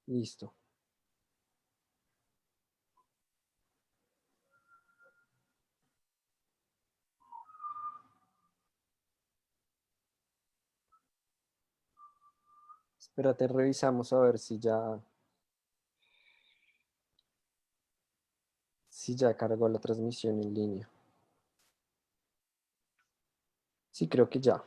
Listo. Espérate, revisamos a ver si ya cargó la transmisión en línea. Sí, creo que ya.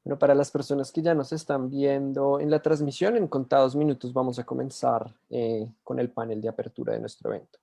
Bueno, para las personas que ya nos están viendo en la transmisión, en contados minutos vamos a comenzar con el panel de apertura de nuestro evento.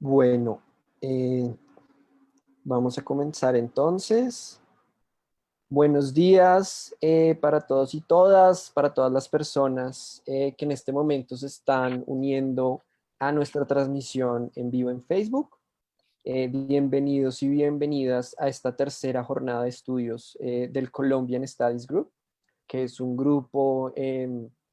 Bueno, vamos a comenzar entonces. Buenos días para todos y todas, para todas las personas que en este momento se están uniendo a nuestra transmisión en vivo en Facebook. Bienvenidos y bienvenidas a esta tercera jornada de estudios del Colombian Studies Group, que es un grupo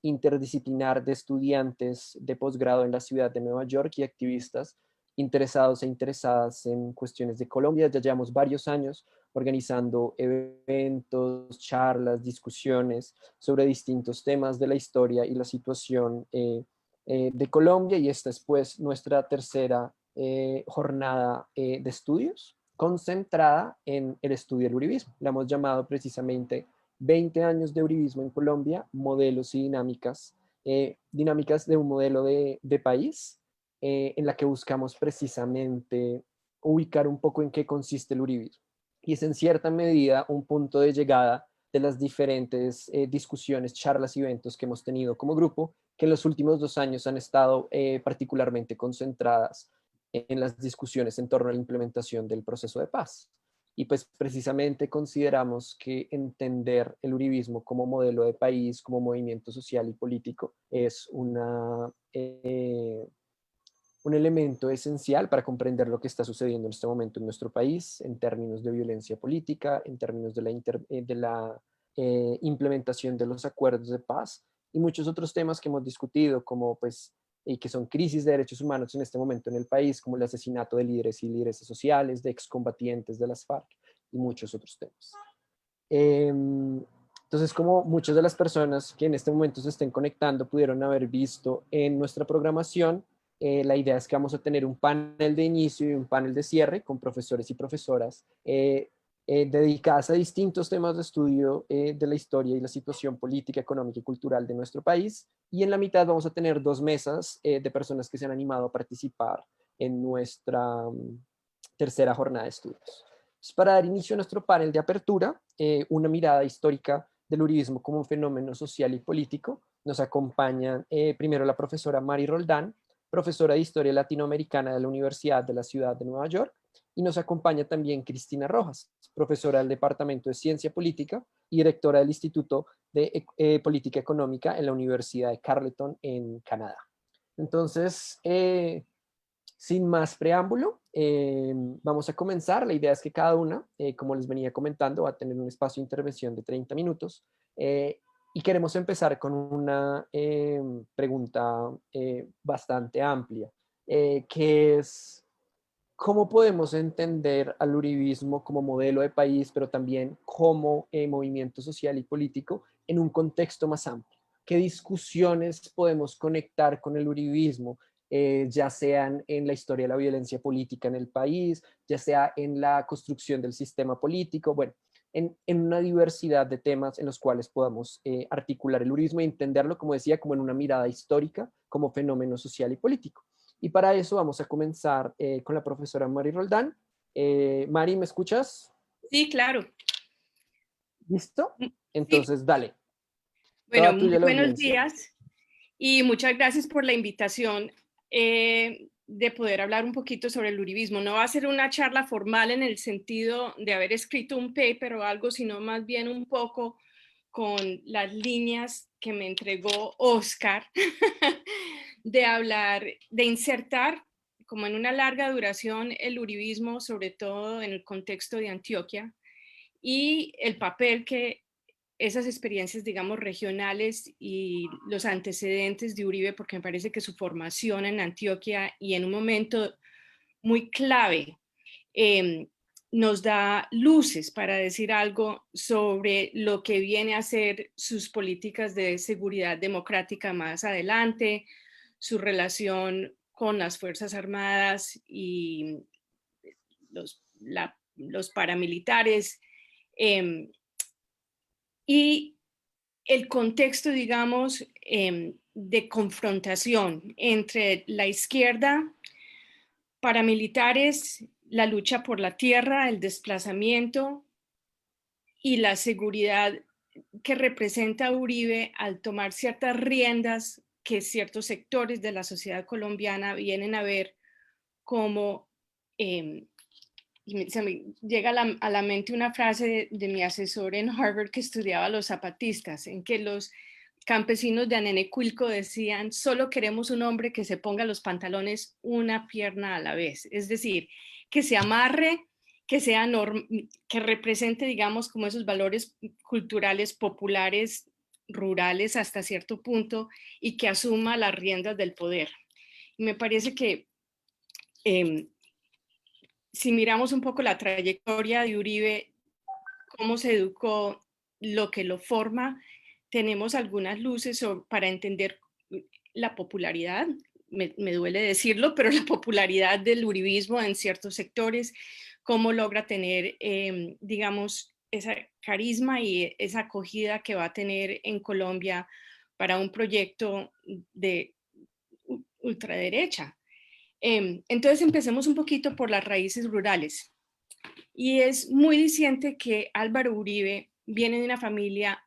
interdisciplinar de estudiantes de posgrado en la ciudad de Nueva York y activistas interesados e interesadas en cuestiones de Colombia. Ya llevamos varios años organizando eventos, charlas, discusiones sobre distintos temas de la historia y la situación de Colombia, y esta es pues nuestra tercera jornada de estudios concentrada en el estudio del uribismo. La hemos llamado precisamente 20 años de uribismo en Colombia, modelos y dinámicas de un modelo de país, en la que buscamos precisamente ubicar un poco en qué consiste el uribismo. Y es en cierta medida un punto de llegada de las diferentes discusiones, charlas y eventos que hemos tenido como grupo, que en los últimos 2 años han estado particularmente concentradas en las discusiones en torno a la implementación del proceso de paz. Y pues precisamente consideramos que entender el uribismo como modelo de país, como movimiento social y político, es un elemento esencial para comprender lo que está sucediendo en este momento en nuestro país, en términos de violencia política, en términos de la implementación de los acuerdos de paz y muchos otros temas que hemos discutido, como pues y que son crisis de derechos humanos en este momento en el país, como el asesinato de líderes y lideresas sociales, de excombatientes de las FARC y muchos otros temas. Entonces, como muchas de las personas que en este momento se estén conectando pudieron haber visto en nuestra programación, La idea es que vamos a tener un panel de inicio y un panel de cierre con profesores y profesoras dedicadas a distintos temas de estudio de la historia y la situación política, económica y cultural de nuestro país. Y en la mitad vamos a tener dos mesas de personas que se han animado a participar en nuestra tercera jornada de estudios. Entonces, para dar inicio a nuestro panel de apertura, una mirada histórica del uribismo como un fenómeno social y político, nos acompaña primero la profesora Mari Roldán, profesora de Historia Latinoamericana de la Universidad de la Ciudad de Nueva York, y nos acompaña también Cristina Rojas, profesora del Departamento de Ciencia Política y directora del Instituto de Política Económica en la Universidad de Carleton en Canadá. Entonces, sin más preámbulo, vamos a comenzar. La idea es que cada una, como les venía comentando, va a tener un espacio de intervención de 30 minutos. Y queremos empezar con una pregunta bastante amplia, que es, ¿cómo podemos entender al uribismo como modelo de país, pero también como movimiento social y político en un contexto más amplio? ¿Qué discusiones podemos conectar con el uribismo, ya sean en la historia de la violencia política en el país, ya sea en la construcción del sistema político? Bueno, en una diversidad de temas en los cuales podamos articular el uribismo y entenderlo, como decía, como en una mirada histórica, como fenómeno social y político. Y para eso vamos a comenzar con la profesora Mari Roldán. Mari, ¿me escuchas? Sí, claro. ¿Listo? Sí. Entonces, dale. Bueno, Toda muy tuya la buenos audiencia. días y muchas gracias por la invitación de poder hablar un poquito sobre el uribismo. No va a ser una charla formal en el sentido de haber escrito un paper o algo, sino más bien un poco con las líneas que me entregó Oscar de hablar, de insertar como en una larga duración el uribismo, sobre todo en el contexto de Antioquia, y el papel que esas experiencias, digamos, regionales y los antecedentes de Uribe, porque me parece que su formación en Antioquia y en un momento muy clave nos da luces para decir algo sobre lo que viene a ser sus políticas de seguridad democrática más adelante, su relación con las Fuerzas Armadas y los paramilitares, y el contexto, digamos, de confrontación entre la izquierda, paramilitares, la lucha por la tierra, el desplazamiento y la seguridad que representa Uribe al tomar ciertas riendas que ciertos sectores de la sociedad colombiana vienen a ver como, y se me llega a la mente una frase de mi asesor en Harvard que estudiaba a los zapatistas, en que los campesinos de Anenecuilco decían, solo queremos un hombre que se ponga los pantalones una pierna a la vez, es decir, que se amarre, que sea que represente, digamos, como esos valores culturales populares, rurales hasta cierto punto, y que asuma las riendas del poder. Y me parece que si miramos un poco la trayectoria de Uribe, cómo se educó, lo que lo forma, tenemos algunas luces para entender la popularidad, me duele decirlo, pero la popularidad del uribismo en ciertos sectores, cómo logra tener, digamos, esa carisma y esa acogida que va a tener en Colombia para un proyecto de ultraderecha. Entonces empecemos un poquito por las raíces rurales. Y es muy diciente que Álvaro Uribe viene de una familia,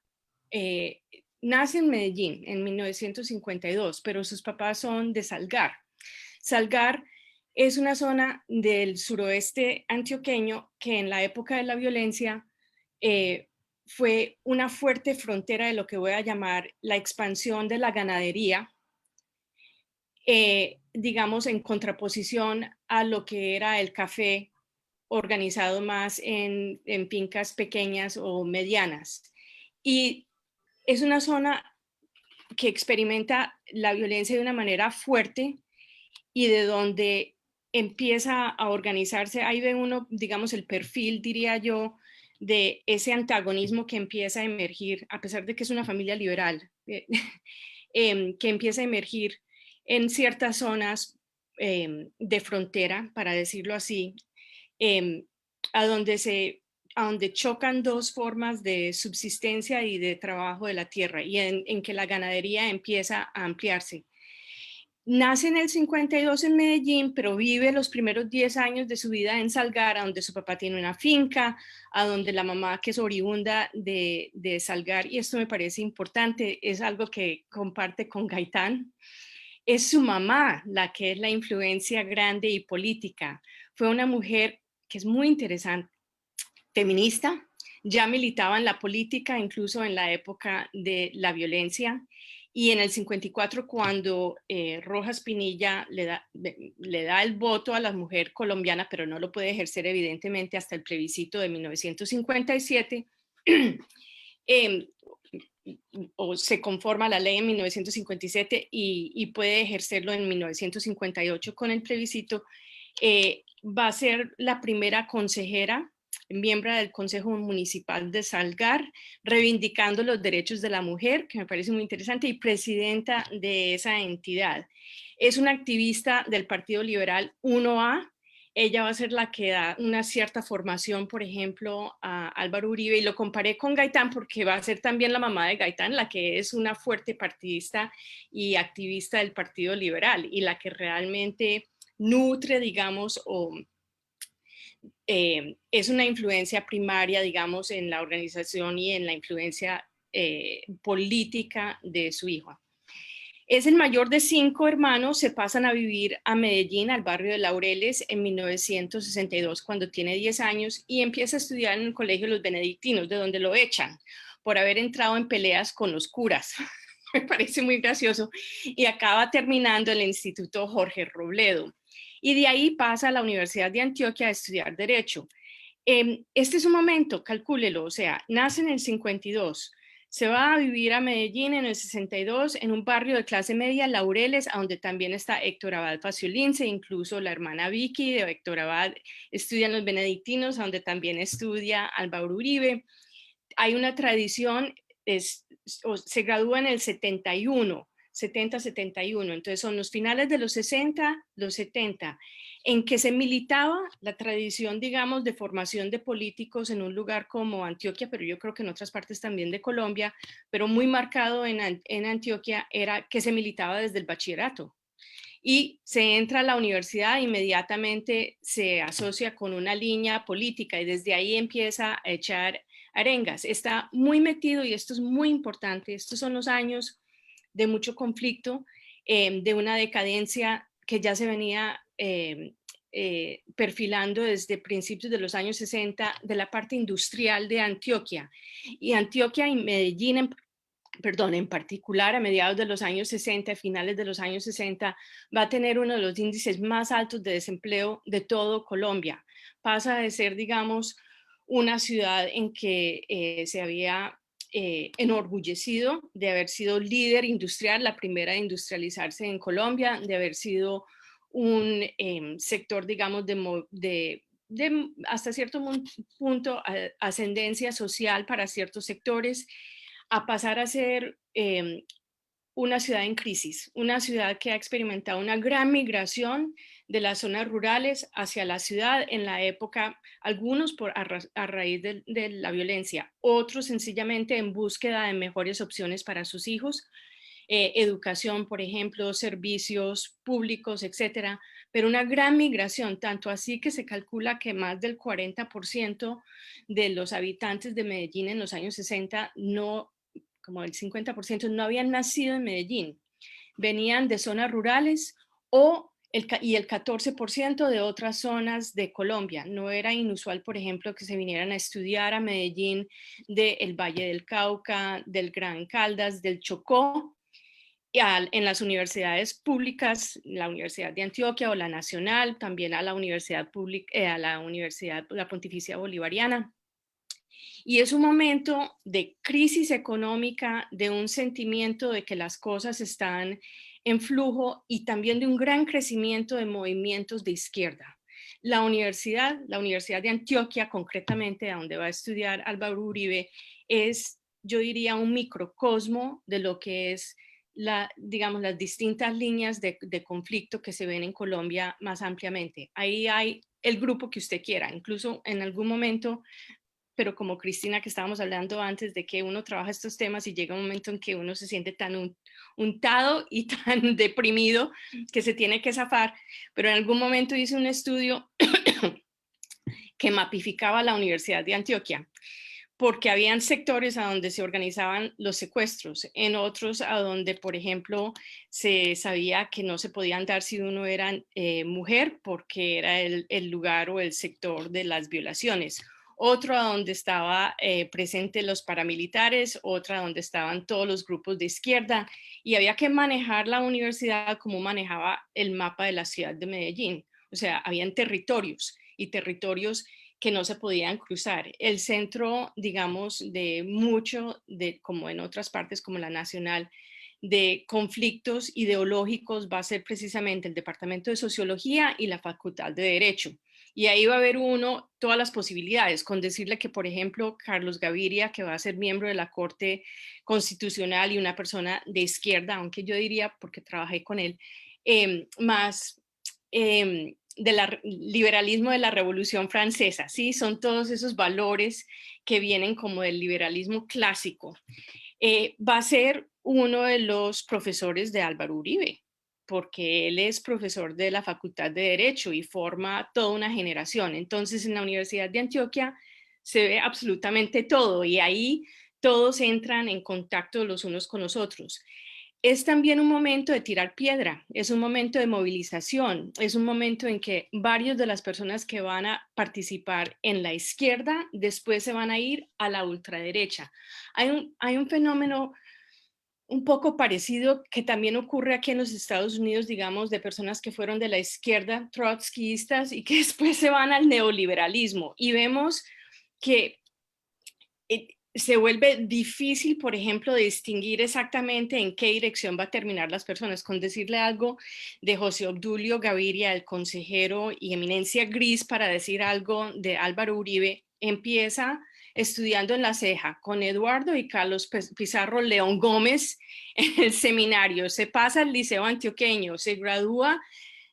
nace en Medellín en 1952, pero sus papás son de Salgar. Salgar es una zona del suroeste antioqueño que en la época de la violencia fue una fuerte frontera de lo que voy a llamar la expansión de la ganadería, digamos, en contraposición a lo que era el café organizado más en fincas pequeñas o medianas. Y es una zona que experimenta la violencia de una manera fuerte y de donde empieza a organizarse, ahí ve uno, digamos, el perfil, diría yo, de ese antagonismo que empieza a emergir, a pesar de que es una familia liberal, que empieza a emergir en ciertas zonas de frontera, para decirlo así, em, a donde chocan dos formas de subsistencia y de trabajo de la tierra, y en que la ganadería empieza a ampliarse. Nace en el 52 en Medellín, pero vive los primeros 10 años de su vida en Salgar, a donde su papá tiene una finca, a donde la mamá, que es oriunda de Salgar, y esto me parece importante, es algo que comparte con Gaitán. Es su mamá la que es la influencia grande y política. Fue una mujer que es muy interesante, feminista, ya militaba en la política, incluso en la época de la violencia. Y en el 54, cuando Rojas Pinilla le da el voto a la mujer colombiana, pero no lo puede ejercer evidentemente hasta el plebiscito de 1957, o se conforma la ley en 1957 y puede ejercerlo en 1958 con el plebiscito, va a ser la primera consejera, miembro del Consejo Municipal de Salgar, reivindicando los derechos de la mujer, que me parece muy interesante, y presidenta de esa entidad. Es una activista del Partido Liberal 1A. Ella va a ser la que da una cierta formación, por ejemplo, a Álvaro Uribe, y lo comparé con Gaitán porque va a ser también la mamá de Gaitán, la que es una fuerte partidista y activista del Partido Liberal, y la que realmente nutre, digamos, o es una influencia primaria, digamos, en la organización y en la influencia política de su hijo. Es el mayor de 5 hermanos, se pasan a vivir a Medellín, al barrio de Laureles, en 1962, cuando tiene 10 años, y empieza a estudiar en el colegio de los benedictinos, de donde lo echan por haber entrado en peleas con los curas. Me parece muy gracioso. Y acaba terminando el Instituto Jorge Robledo. Y de ahí pasa a la Universidad de Antioquia a estudiar Derecho. Este es un momento, calcúlelo, o sea, nace en el 52, se va a vivir a Medellín en el 62, en un barrio de clase media, Laureles, a donde también está Héctor Abad Faciolince, incluso la hermana Vicky de Héctor Abad estudia en los benedictinos, a donde también estudia Álvaro Uribe. Hay una tradición, se gradúa en el 71, 70-71, entonces son los finales de los 60, los 70, en que se militaba la tradición, digamos, de formación de políticos en un lugar como Antioquia, pero yo creo que en otras partes también de Colombia, pero muy marcado en Antioquia era que se militaba desde el bachillerato. Y se entra a la universidad, inmediatamente se asocia con una línea política y desde ahí empieza a echar arengas. Está muy metido, y esto es muy importante, estos son los años de mucho conflicto, de una decadencia que ya se venía perfilando desde principios de los años 60 de la parte industrial de Antioquia. Y Antioquia y Medellín en particular a mediados de los años 60, finales de los años 60, va a tener uno de los índices más altos de desempleo de todo Colombia. Pasa de ser, digamos, una ciudad en que se había enorgullecido de haber sido líder industrial, la primera a industrializarse en Colombia, de haber sido un sector, digamos, de hasta cierto punto ascendencia social para ciertos sectores, a pasar a ser una ciudad en crisis, una ciudad que ha experimentado una gran migración de las zonas rurales hacia la ciudad en la época, algunos a raíz de la violencia, otros sencillamente en búsqueda de mejores opciones para sus hijos, educación, por ejemplo, servicios públicos, etcétera, pero una gran migración, tanto así que se calcula que más del 40% de los habitantes de Medellín en los años 60 no, como el 50%, no habían nacido en Medellín, venían de zonas rurales y el 14% de otras zonas de Colombia. No era inusual, por ejemplo, que se vinieran a estudiar a Medellín del Valle del Cauca, del Gran Caldas, del Chocó, en las universidades públicas, la Universidad de Antioquia o la Nacional, también a la Universidad Pública, a la Universidad, la Pontificia Bolivariana. Y es un momento de crisis económica, de un sentimiento de que las cosas están en flujo y también de un gran crecimiento de movimientos de izquierda. La Universidad de Antioquia, concretamente, a donde va a estudiar Álvaro Uribe, es, yo diría, un microcosmo de lo que es digamos, las distintas líneas de conflicto que se ven en Colombia más ampliamente. Ahí hay el grupo que usted quiera, incluso en algún momento, pero como Cristina que estábamos hablando antes de que uno trabaja estos temas y llega un momento en que uno se siente tan untado y tan deprimido que se tiene que zafar, pero en algún momento hice un estudio que mapificaba la Universidad de Antioquia, porque habían sectores a donde se organizaban los secuestros, en otros a donde, por ejemplo, se sabía que no se podían dar si uno era mujer, porque era el lugar o el sector de las violaciones. Otro a donde estaba presente los paramilitares, otra donde estaban todos los grupos de izquierda, y había que manejar la universidad como manejaba el mapa de la ciudad de Medellín. O sea, habían territorios y territorios que no se podían cruzar. El centro, digamos, de mucho, como en otras partes como la nacional, de conflictos ideológicos va a ser precisamente el Departamento de Sociología y la Facultad de Derecho. Y ahí va a haber uno todas las posibilidades, con decirle que, por ejemplo, Carlos Gaviria, que va a ser miembro de la Corte Constitucional y una persona de izquierda, aunque yo diría, porque trabajé con él, más del liberalismo de la Revolución Francesa, ¿sí? Son todos esos valores que vienen como del liberalismo clásico. Va a ser uno de los profesores de Álvaro Uribe, porque él es profesor de la Facultad de Derecho y forma toda una generación. Entonces, en la Universidad de Antioquia se ve absolutamente todo y ahí todos entran en contacto los unos con los otros. Es también un momento de tirar piedra, es un momento de movilización, es un momento en que varias de las personas que van a participar en la izquierda después se van a ir a la ultraderecha. Hay un fenómeno un poco parecido que también ocurre aquí en los Estados Unidos, digamos, de personas que fueron de la izquierda trotskistas y que después se van al neoliberalismo y vemos que se vuelve difícil, por ejemplo, de distinguir exactamente en qué dirección va a terminar las personas. Con decirle algo de José Obdulio Gaviria, el consejero y eminencia gris, para decir algo de Álvaro Uribe, empieza estudiando en La Ceja con Eduardo y Carlos Pizarro León Gómez en el seminario, se pasa al Liceo Antioqueño, se gradúa.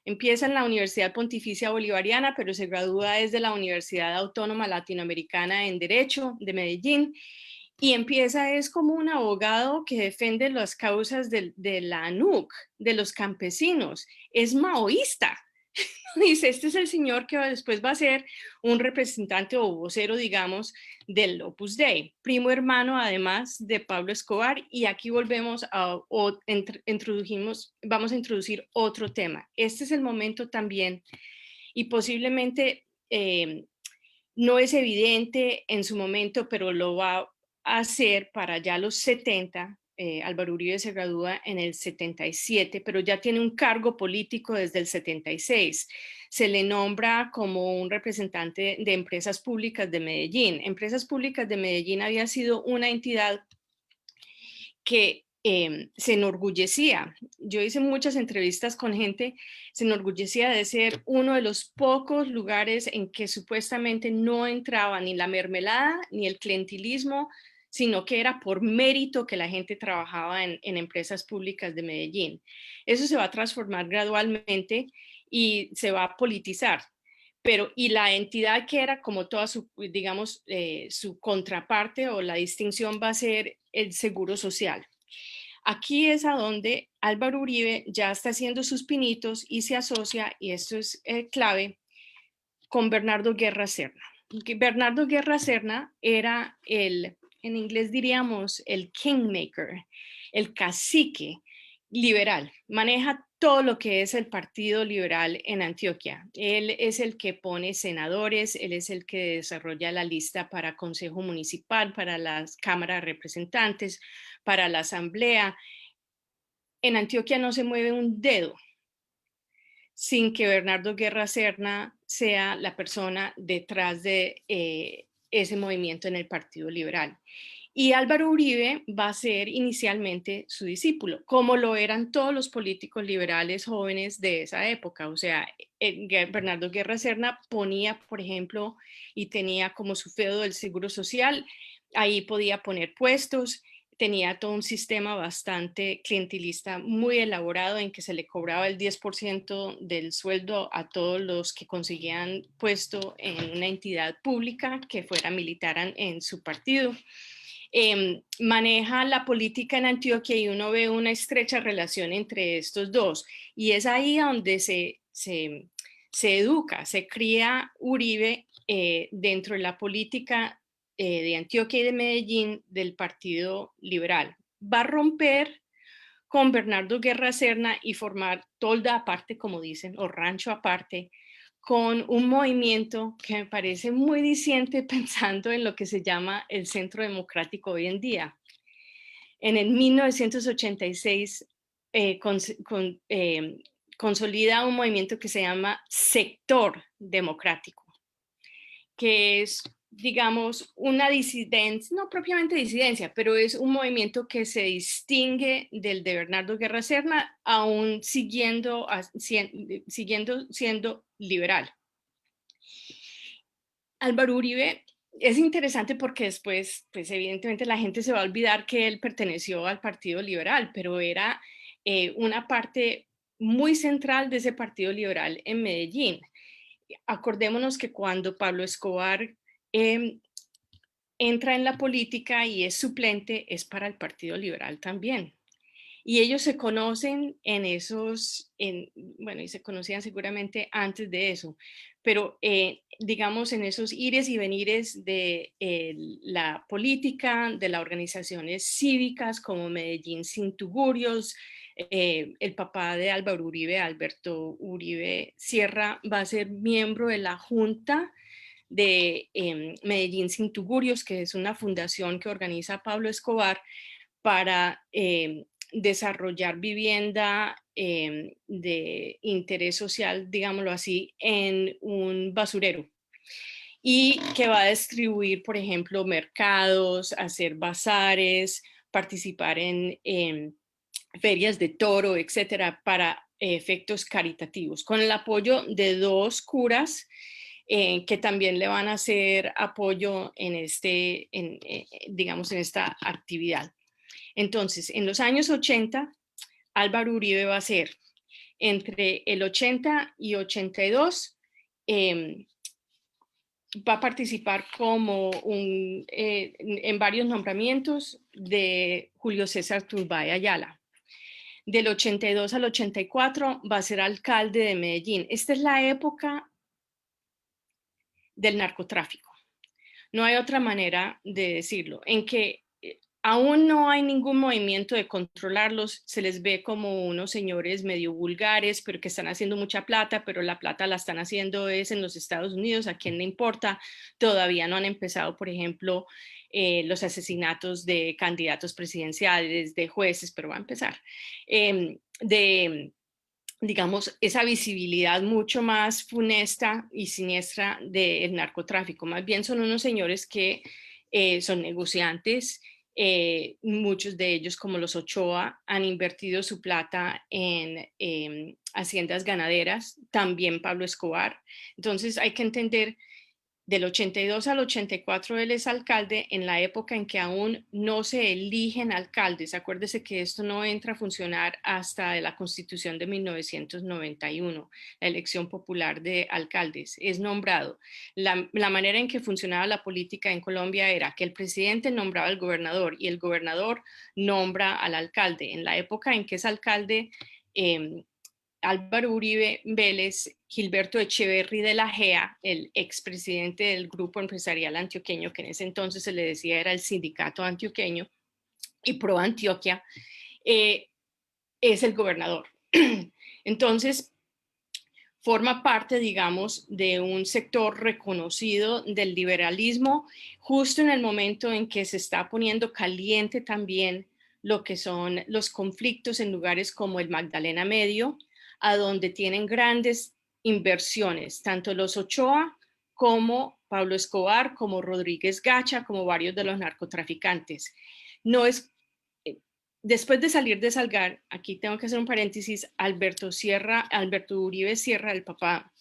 Empieza en la Universidad Pontificia Bolivariana, pero se gradúa desde la Universidad Autónoma Latinoamericana en Derecho de Medellín y empieza es como un abogado que defiende las causas de la ANUC, de los campesinos. Es maoísta. Dice, este es el señor que después va a ser un representante o vocero, digamos, del Opus Dei, primo hermano además de Pablo Escobar, y aquí volvemos vamos a introducir otro tema. Este es el momento también, y posiblemente no es evidente en su momento, pero lo va a hacer para ya los 70. Álvaro Uribe se gradúa en el 77, pero ya tiene un cargo político desde el 76. Se le nombra como un representante de Empresas Públicas de Medellín. Empresas Públicas de Medellín había sido una entidad que se enorgullecía. Yo hice muchas entrevistas con gente, se enorgullecía de ser uno de los pocos lugares en que supuestamente no entraba ni la mermelada ni el clientelismo, sino que era por mérito que la gente trabajaba en empresas públicas de Medellín. Eso se va a transformar gradualmente y se va a politizar. Pero, y la entidad que era como toda su, digamos, su contraparte o la distinción va a ser el Seguro Social. Aquí es a donde Álvaro Uribe ya está haciendo sus pinitos y se asocia, y esto es clave, con Bernardo Guerra Serna. Bernardo Guerra Serna era en inglés diríamos, el kingmaker, el cacique liberal. Maneja todo lo que es el Partido Liberal en Antioquia. Él es el que pone senadores, él es el que desarrolla la lista para Consejo Municipal, para las cámaras de representantes, para la Asamblea. En Antioquia no se mueve un dedo sin que Bernardo Guerra Serna sea la persona detrás de ese movimiento en el Partido Liberal. Y Álvaro Uribe va a ser inicialmente su discípulo, como lo eran todos los políticos liberales jóvenes de esa época. O sea, Bernardo Guerra Serna ponía, por ejemplo, y tenía como su feudo del Seguro Social, ahí podía poner puestos, tenía todo un sistema bastante clientelista, muy elaborado, en que se le cobraba el 10% del sueldo a todos los que conseguían puesto en una entidad pública que fuera militaran en su partido. Maneja la política en Antioquia y uno ve una estrecha relación entre estos dos. Y es ahí donde se educa, se cría Uribe dentro de la política de Antioquia y de Medellín del Partido Liberal. Va a romper con Bernardo Guerra Serna y formar tolda aparte, como dicen, o rancho aparte, con un movimiento que me parece muy diciente pensando en lo que se llama el Centro Democrático hoy en día. En el 1986 consolida un movimiento que se llama Sector Democrático, que es, digamos, una disidencia, no propiamente disidencia, pero es un movimiento que se distingue del de Bernardo Guerra Serna, aún siguiendo siendo liberal. Álvaro Uribe es interesante porque después, pues evidentemente la gente se va a olvidar que él perteneció al Partido Liberal, pero era una parte muy central de ese Partido Liberal en Medellín. Acordémonos que cuando Pablo Escobar entra en la política y es suplente, es para el Partido Liberal también. Y ellos se conocen bueno, y se conocían seguramente antes de eso, pero digamos en esos ires y venires de la política, de las organizaciones cívicas como Medellín Sin Tugurios, el papá de Álvaro Uribe, Alberto Uribe Sierra, va a ser miembro de la Junta de Medellín Sin Tugurios, que es una fundación que organiza Pablo Escobar para desarrollar vivienda de interés social, digámoslo así, en un basurero. Y que va a distribuir, por ejemplo, mercados, hacer bazares, participar en ferias de toro, etcétera, para efectos caritativos, con el apoyo de dos curas que también le van a hacer apoyo digamos, en esta actividad. Entonces, en los años 80, Álvaro Uribe va a ser entre el 80 y 82, va a participar en varios nombramientos de Julio César Turbay Ayala. Del 82 al 84 va a ser alcalde de Medellín. Esta es la época del narcotráfico. No hay otra manera de decirlo, en que aún no hay ningún movimiento de controlarlos, se les ve como unos señores medio vulgares, pero que están haciendo mucha plata, pero la plata la están haciendo es en los Estados Unidos, ¿a quién le importa? Todavía no han empezado, por ejemplo, los asesinatos de candidatos presidenciales, de jueces, pero va a empezar. Digamos, esa visibilidad mucho más funesta y siniestra del narcotráfico. Más bien son unos señores que son negociantes, muchos de ellos, como los Ochoa, han invertido su plata en haciendas ganaderas, también Pablo Escobar. Entonces hay que entender, del 82 al 84 él es alcalde en la época en que aún no se eligen alcaldes. Acuérdese que esto no entra a funcionar hasta la Constitución de 1991, la elección popular de alcaldes. Es nombrado. La manera en que funcionaba la política en Colombia era que el presidente nombraba al gobernador y el gobernador nombra al alcalde. En la época en que es alcalde, Álvaro Uribe Vélez, Gilberto Echeverry de la GEA, el expresidente del Grupo Empresarial Antioqueño, que en ese entonces se le decía era el Sindicato Antioqueño, y Pro Antioquia, es el gobernador. Entonces, forma parte, digamos, de un sector reconocido del liberalismo, justo en el momento en que se está poniendo caliente también lo que son los conflictos en lugares como el Magdalena Medio, a donde tienen grandes inversiones, tanto los Ochoa como Pablo Escobar, como Rodríguez Gacha, como varios de los narcotraficantes. No es, después de salir de Salgar, aquí tengo que hacer un paréntesis, Alberto Uribe Sierra, el papá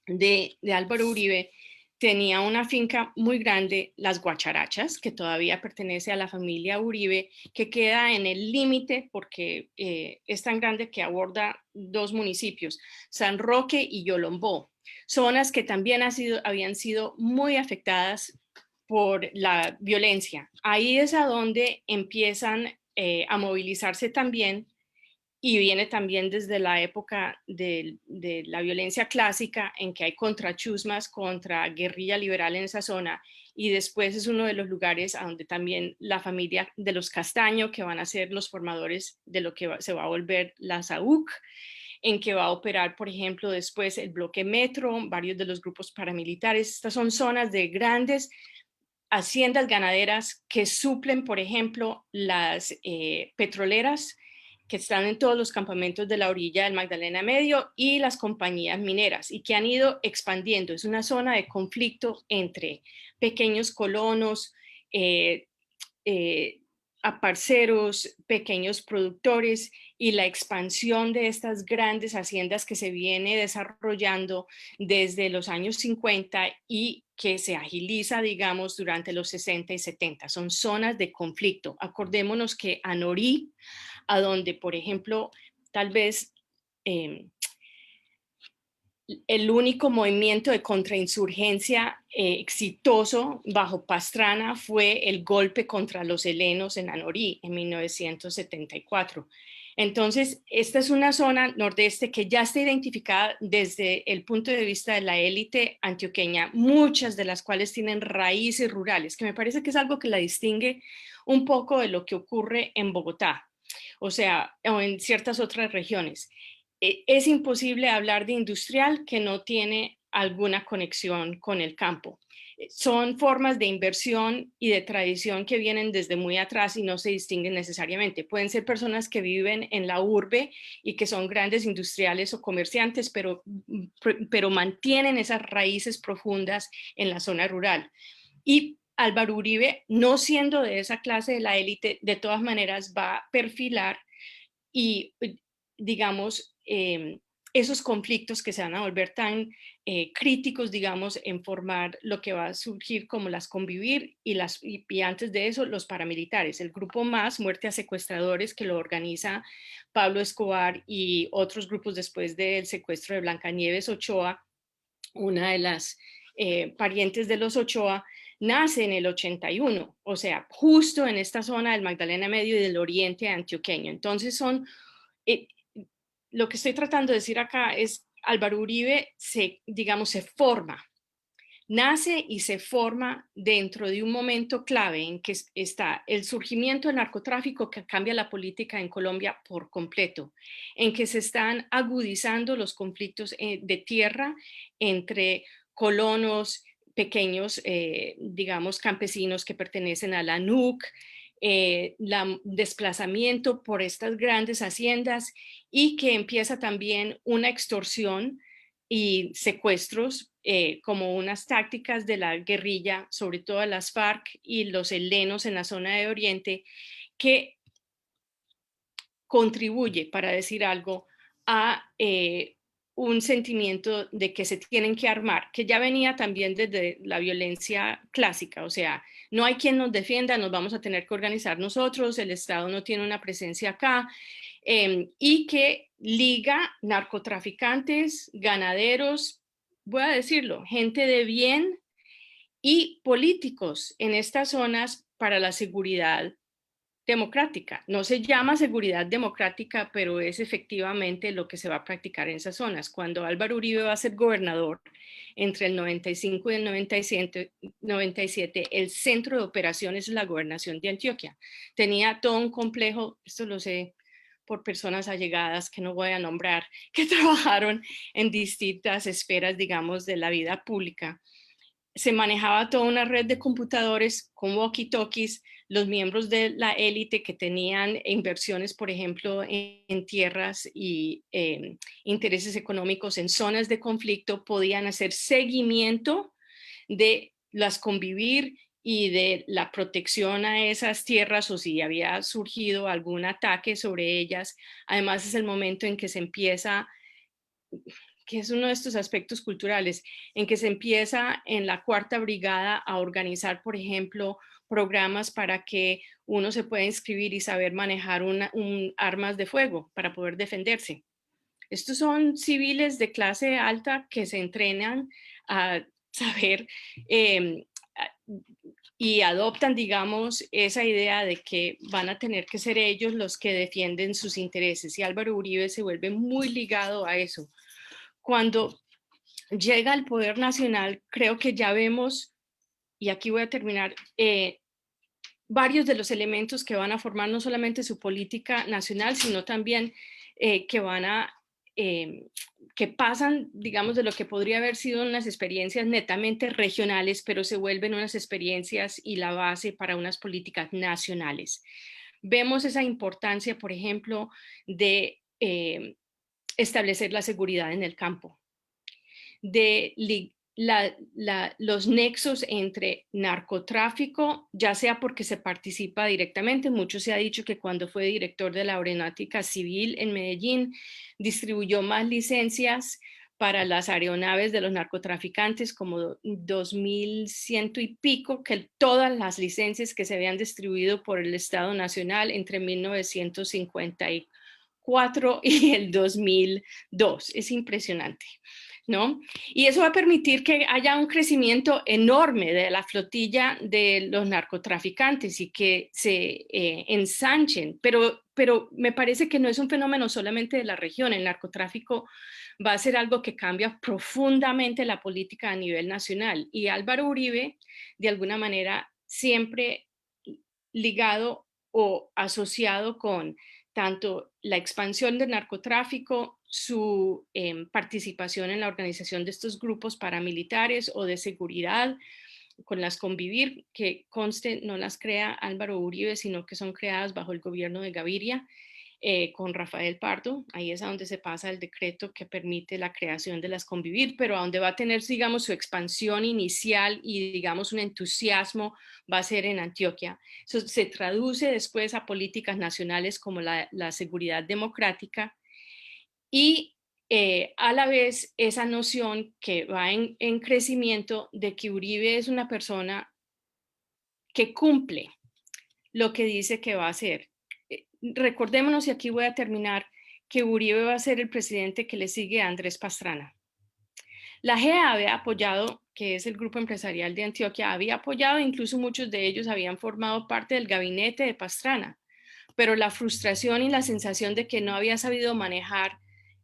de Álvaro Uribe, tenía una finca muy grande, Las Guacharachas, que todavía pertenece a la familia Uribe, que queda en el límite porque es tan grande que aborda dos municipios, San Roque y Yolombó, zonas que también habían sido muy afectadas por la violencia. Ahí es a donde empiezan a movilizarse también, y viene también desde la época de la violencia clásica, en que hay contrachusmas contra guerrilla liberal en esa zona, y después es uno de los lugares a donde también la familia de los Castaño, que van a ser los formadores de lo que se va a volver la SAUC, en que va a operar, por ejemplo, después el bloque Metro, varios de los grupos paramilitares. Estas son zonas de grandes haciendas ganaderas que suplen, por ejemplo, las petroleras que están en todos los campamentos de la orilla del Magdalena Medio, y las compañías mineras, y que han ido expandiendo. Es una zona de conflicto entre pequeños colonos, eh, eh, aparceros, pequeños productores, y la expansión de estas grandes haciendas que se viene desarrollando desde los años 50 y que se agiliza, digamos, durante los 60 y 70. Son zonas de conflicto. Acordémonos que Anorí, a donde, por ejemplo, tal vez eh, el único movimiento de contrainsurgencia exitoso bajo Pastrana fue el golpe contra los helenos en Anorí en 1974. Entonces, esta es una zona nordeste que ya está identificada desde el punto de vista de la élite antioqueña, muchas de las cuales tienen raíces rurales, que me parece que es algo que la distingue un poco de lo que ocurre en Bogotá, o sea, o en ciertas otras regiones. Es imposible hablar de industrial que no tiene alguna conexión con el campo. Son formas de inversión y de tradición que vienen desde muy atrás y no se distinguen necesariamente. Pueden ser personas que viven en la urbe y que son grandes industriales o comerciantes, pero mantienen esas raíces profundas en la zona rural. Y Álvaro Uribe, no siendo de esa clase de la élite, de todas maneras va a perfilar y, digamos, esos conflictos que se van a volver tan críticos, digamos, en formar lo que va a surgir como las Convivir y antes de eso los paramilitares. El grupo MAS, Muerte a Secuestradores, que lo organiza Pablo Escobar y otros grupos después del secuestro de Blancanieves Ochoa, una de las parientes de los Ochoa, nace en el 81, o sea, justo en esta zona del Magdalena Medio y del oriente antioqueño. Entonces eh, lo que estoy tratando de decir acá es, Álvaro Uribe digamos, se forma, nace y se forma dentro de un momento clave en que está el surgimiento del narcotráfico, que cambia la política en Colombia por completo, en que se están agudizando los conflictos de tierra entre colonos, pequeños, digamos, campesinos que pertenecen a la NUC, el desplazamiento por estas grandes haciendas, y que empieza también una extorsión y secuestros como unas tácticas de la guerrilla, sobre todo las FARC y los helenos en la zona de Oriente, que contribuye, para decir algo, a un sentimiento de que se tienen que armar, que ya venía también desde la violencia clásica, o sea, no hay quien nos defienda, nos vamos a tener que organizar nosotros, el Estado no tiene una presencia acá, y que liga narcotraficantes, ganaderos, voy a decirlo, gente de bien y políticos en estas zonas para la seguridad democrática. No se llama seguridad democrática, pero es efectivamente lo que se va a practicar en esas zonas. Cuando Álvaro Uribe va a ser gobernador entre el 95 y el 97, el centro de operaciones es la gobernación de Antioquia. Tenía todo un complejo, esto lo sé por personas allegadas que no voy a nombrar, que trabajaron en distintas esferas, digamos, de la vida pública. Se manejaba toda una red de computadores con walkie-talkies. Los miembros de la élite que tenían inversiones, por ejemplo, en tierras y intereses económicos en zonas de conflicto, podían hacer seguimiento de las Convivir y de la protección a esas tierras, o si había surgido algún ataque sobre ellas. Además, es el momento en que se empieza, que es uno de estos aspectos culturales, en que se empieza en la Cuarta Brigada a organizar, por ejemplo, programas para que uno se pueda inscribir y saber manejar armas de fuego para poder defenderse. Estos son civiles de clase alta que se entrenan a saber eh, y adoptan, digamos, esa idea de que van a tener que ser ellos los que defienden sus intereses. Y Álvaro Uribe se vuelve muy ligado a eso. Cuando llega al poder nacional, creo que ya vemos, y aquí voy a terminar, varios de los elementos que van a formar no solamente su política nacional, sino también que van a que pasan, digamos, de lo que podría haber sido unas experiencias netamente regionales, pero se vuelven unas experiencias y la base para unas políticas nacionales. Vemos esa importancia, por ejemplo, de establecer la seguridad en el campo, de los nexos entre narcotráfico, ya sea porque se participa directamente. Mucho se ha dicho que cuando fue director de la Aeronáutica Civil en Medellín, distribuyó más licencias para las aeronaves de los narcotraficantes, como 2.100 y pico, que todas las licencias que se habían distribuido por el Estado Nacional entre 1954 y el 2002. Es impresionante, ¿no? Y eso va a permitir que haya un crecimiento enorme de la flotilla de los narcotraficantes y que se ensanchen, pero me parece que no es un fenómeno solamente de la región. El narcotráfico va a ser algo que cambia profundamente la política a nivel nacional, y Álvaro Uribe, de alguna manera, siempre ligado o asociado con tanto la expansión del narcotráfico, su participación en la organización de estos grupos paramilitares o de seguridad, con las Convivir, que conste no las crea Álvaro Uribe, sino que son creadas bajo el gobierno de Gaviria, con Rafael Pardo. Ahí es a donde se pasa el decreto que permite la creación de las Convivir, pero a donde va a tener, digamos, su expansión inicial y, digamos, un entusiasmo va a ser en Antioquia. Eso se traduce después a políticas nacionales como la seguridad democrática y a la vez esa noción que va en crecimiento de que Uribe es una persona que cumple lo que dice que va a hacer. Recordémonos, y aquí voy a terminar, que Uribe va a ser el presidente que le sigue a Andrés Pastrana. La GEA había apoyado, que es el grupo empresarial de Antioquia, había apoyado, incluso muchos de ellos habían formado parte del gabinete de Pastrana, pero la frustración y la sensación de que no había sabido manejar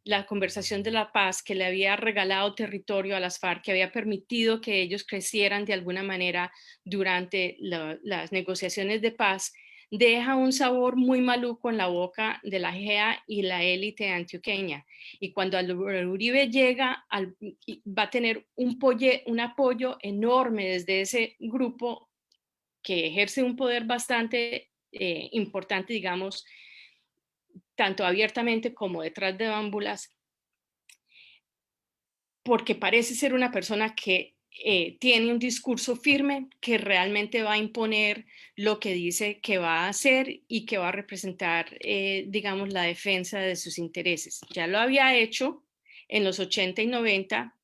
la conversación de la paz, que le había regalado territorio a las FARC, que había permitido que ellos crecieran de alguna manera durante las negociaciones de paz, deja un sabor muy maluco en la boca de la GEA y la élite antioqueña. Y cuando Uribe llega, va a tener un apoyo enorme desde ese grupo que ejerce un poder bastante importante, digamos, tanto abiertamente como detrás de bámbulas, porque parece ser una persona que tiene un discurso firme, que realmente va a imponer lo que dice que va a hacer y que va a representar, digamos, la defensa de sus intereses. Ya lo había hecho en los 80 y 90,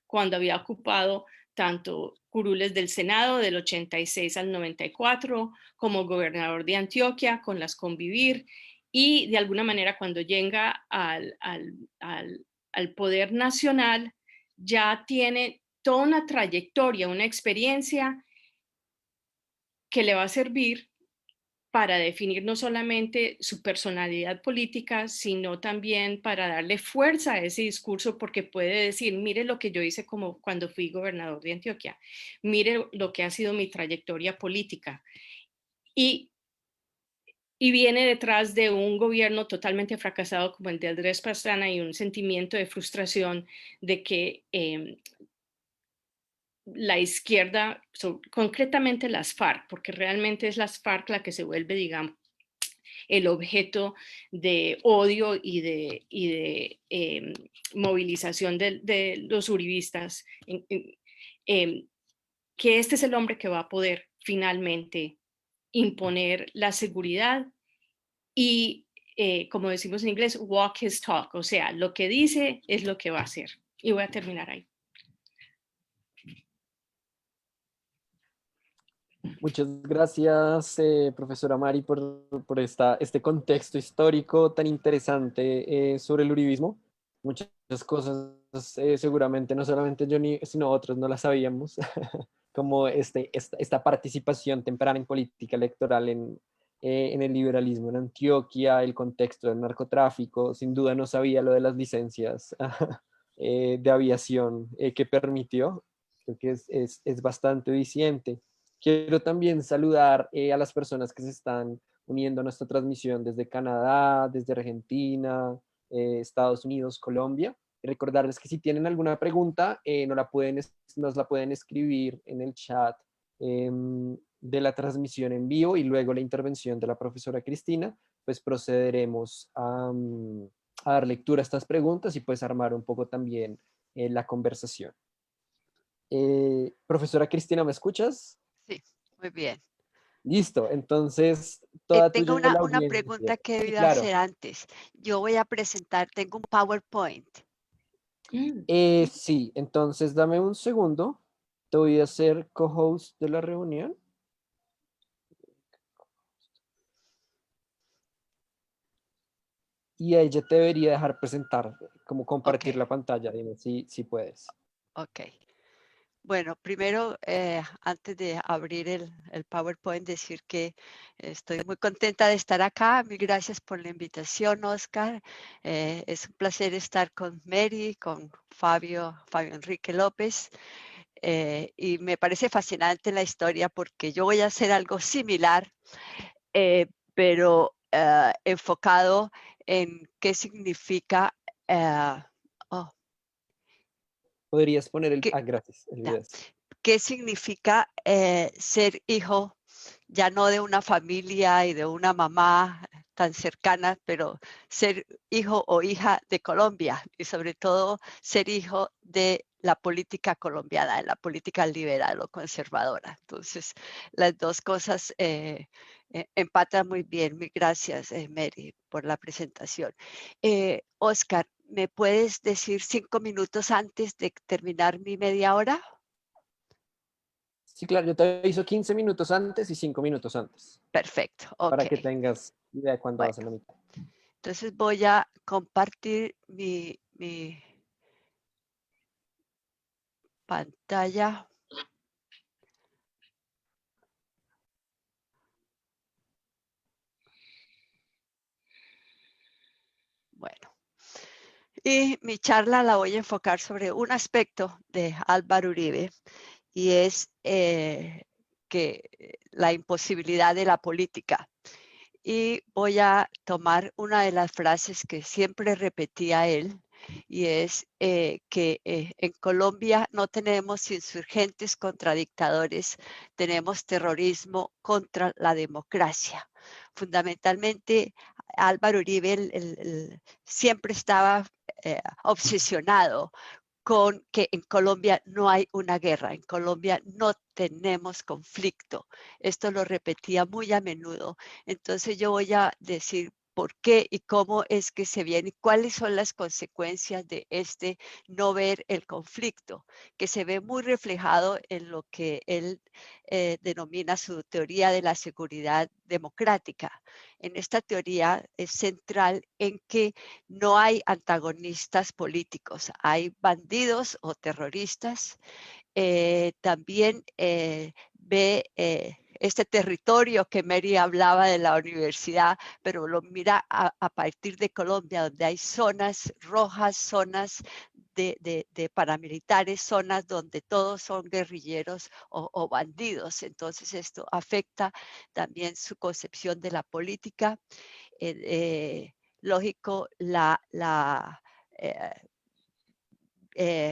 cuando había ocupado tanto curules del Senado del 86 al 94, como gobernador de Antioquia con las Convivir, y de alguna manera cuando llega al poder nacional, ya tiene toda una trayectoria, una experiencia que le va a servir para definir no solamente su personalidad política, sino también para darle fuerza a ese discurso, porque puede decir, mire lo que yo hice como cuando fui gobernador de Antioquia, mire lo que ha sido mi trayectoria política. Y viene detrás de un gobierno totalmente fracasado como el de Andrés Pastrana y un sentimiento de frustración de que la izquierda, concretamente las FARC, porque realmente es las FARC la que se vuelve, digamos, el objeto de odio y de movilización de los uribistas, que este es el hombre que va a poder finalmente imponer la seguridad y, como decimos en inglés, walk his talk, o sea, lo que dice es lo que va a hacer. Y voy a terminar ahí. Muchas gracias, profesora Mari, por este contexto histórico tan interesante sobre el uribismo. Muchas cosas seguramente no solamente yo sino otros no las sabíamos, como esta participación temprana en política electoral en el liberalismo en Antioquia, el contexto del narcotráfico. Sin duda no sabía lo de las licencias de aviación que permitió. Creo que es bastante eficiente. Quiero también saludar a las personas que se están uniendo a nuestra transmisión desde Canadá, desde Argentina, Estados Unidos, Colombia. Y recordarles que si tienen alguna pregunta, nos la pueden escribir en el chat de la transmisión en vivo y luego la intervención de la profesora Cristina, pues procederemos a dar lectura a estas preguntas y pues armar un poco también la conversación. Profesora Cristina, ¿me escuchas? Sí, muy bien. Listo, entonces toda Tengo tuya la una audiencia. pregunta que he Sí, debido claro. hacer antes. Yo voy a presentar, tengo un PowerPoint. Sí, entonces dame un segundo. Te voy a hacer co-host de la reunión. Y ella te debería dejar presentar, como Ok, compartir la pantalla. Dime si puedes. ok. Bueno, primero, antes de abrir el PowerPoint, decir que estoy muy contenta de estar acá. Mil gracias por la invitación, Oscar. Es un placer estar con Mary, con Fabio Enrique López. Y me parece fascinante la historia porque yo voy a hacer algo similar, pero enfocado en qué significa, oh, Podrías poner qué, gracias, el video. qué significa ser hijo ya no de una familia y de una mamá tan cercana, pero ser hijo o hija de Colombia y sobre todo ser hijo de la política colombiana, de la política liberal o conservadora. Entonces, las dos cosas empatan muy bien. Muy gracias, Mary, por la presentación. Oscar, ¿me puedes decir 5 minutos antes de terminar mi media hora? Sí, claro, yo te aviso 15 minutos antes y 5 minutos antes, Perfecto, para ok. que tengas idea de cuándo Bueno, vas a la mitad. entonces voy a compartir mi pantalla. Bueno, y mi charla la voy a enfocar sobre un aspecto de Álvaro Uribe y es la imposibilidad de la política. Y voy a tomar una de las frases que siempre repetía él, y es que en Colombia no tenemos insurgentes contra dictadores, tenemos terrorismo contra la democracia. Fundamentalmente, Álvaro Uribe siempre estaba obsesionado con que en Colombia no hay una guerra, en Colombia no tenemos conflicto. Esto lo repetía muy a menudo. Entonces yo voy a decir por qué y cómo es que se viene, cuáles son las consecuencias de este no ver el conflicto, que se ve muy reflejado en lo que él denomina su teoría de la seguridad democrática. En esta teoría es central en que no hay antagonistas políticos, hay bandidos o terroristas. También ve este territorio que Mary hablaba de la universidad, pero lo mira a partir de Colombia, donde hay zonas rojas, zonas de paramilitares, zonas donde todos son guerrilleros o bandidos. Entonces esto afecta también su concepción de la política. Lógico,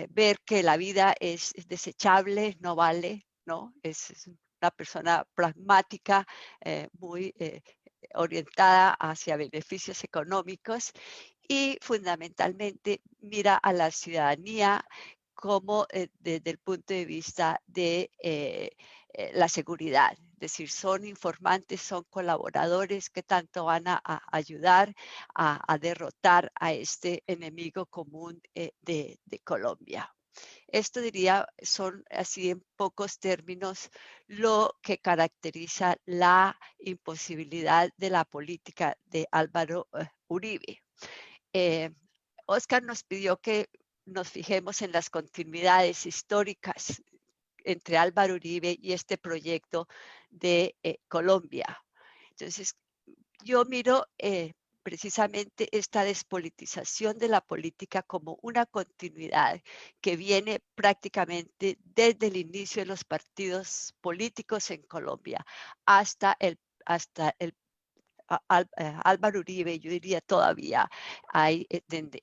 ver que la vida es desechable, no vale, ¿no? Es una persona pragmática, muy orientada hacia beneficios económicos y fundamentalmente mira a la ciudadanía como desde el punto de vista de la seguridad. es decir, son informantes, son colaboradores que tanto van a ayudar a derrotar a este enemigo común de Colombia. Esto diría, son así en pocos términos lo que caracteriza la imposibilidad de la política de Álvaro Uribe. Oscar nos pidió que nos fijemos en las continuidades históricas entre Álvaro Uribe y este proyecto de Colombia. Entonces, yo miro precisamente esta despolitización de la política como una continuidad que viene prácticamente desde el inicio de los partidos políticos en Colombia hasta el Álvaro Uribe. Yo diría todavía hay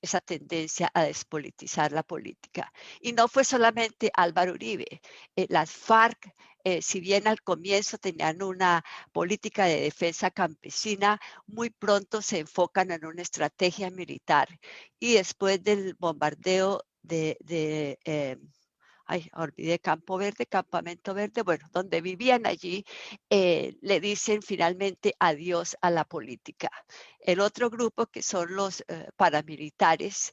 esa tendencia a despolitizar la política. Y no fue solamente Álvaro Uribe. Las FARC, si bien al comienzo tenían una política de defensa campesina, muy pronto se enfocan en una estrategia militar. Y después del bombardeo olvidé Campo Verde, Campamento Verde, bueno, donde vivían allí, le dicen finalmente adiós a la política. El otro grupo, que son los paramilitares,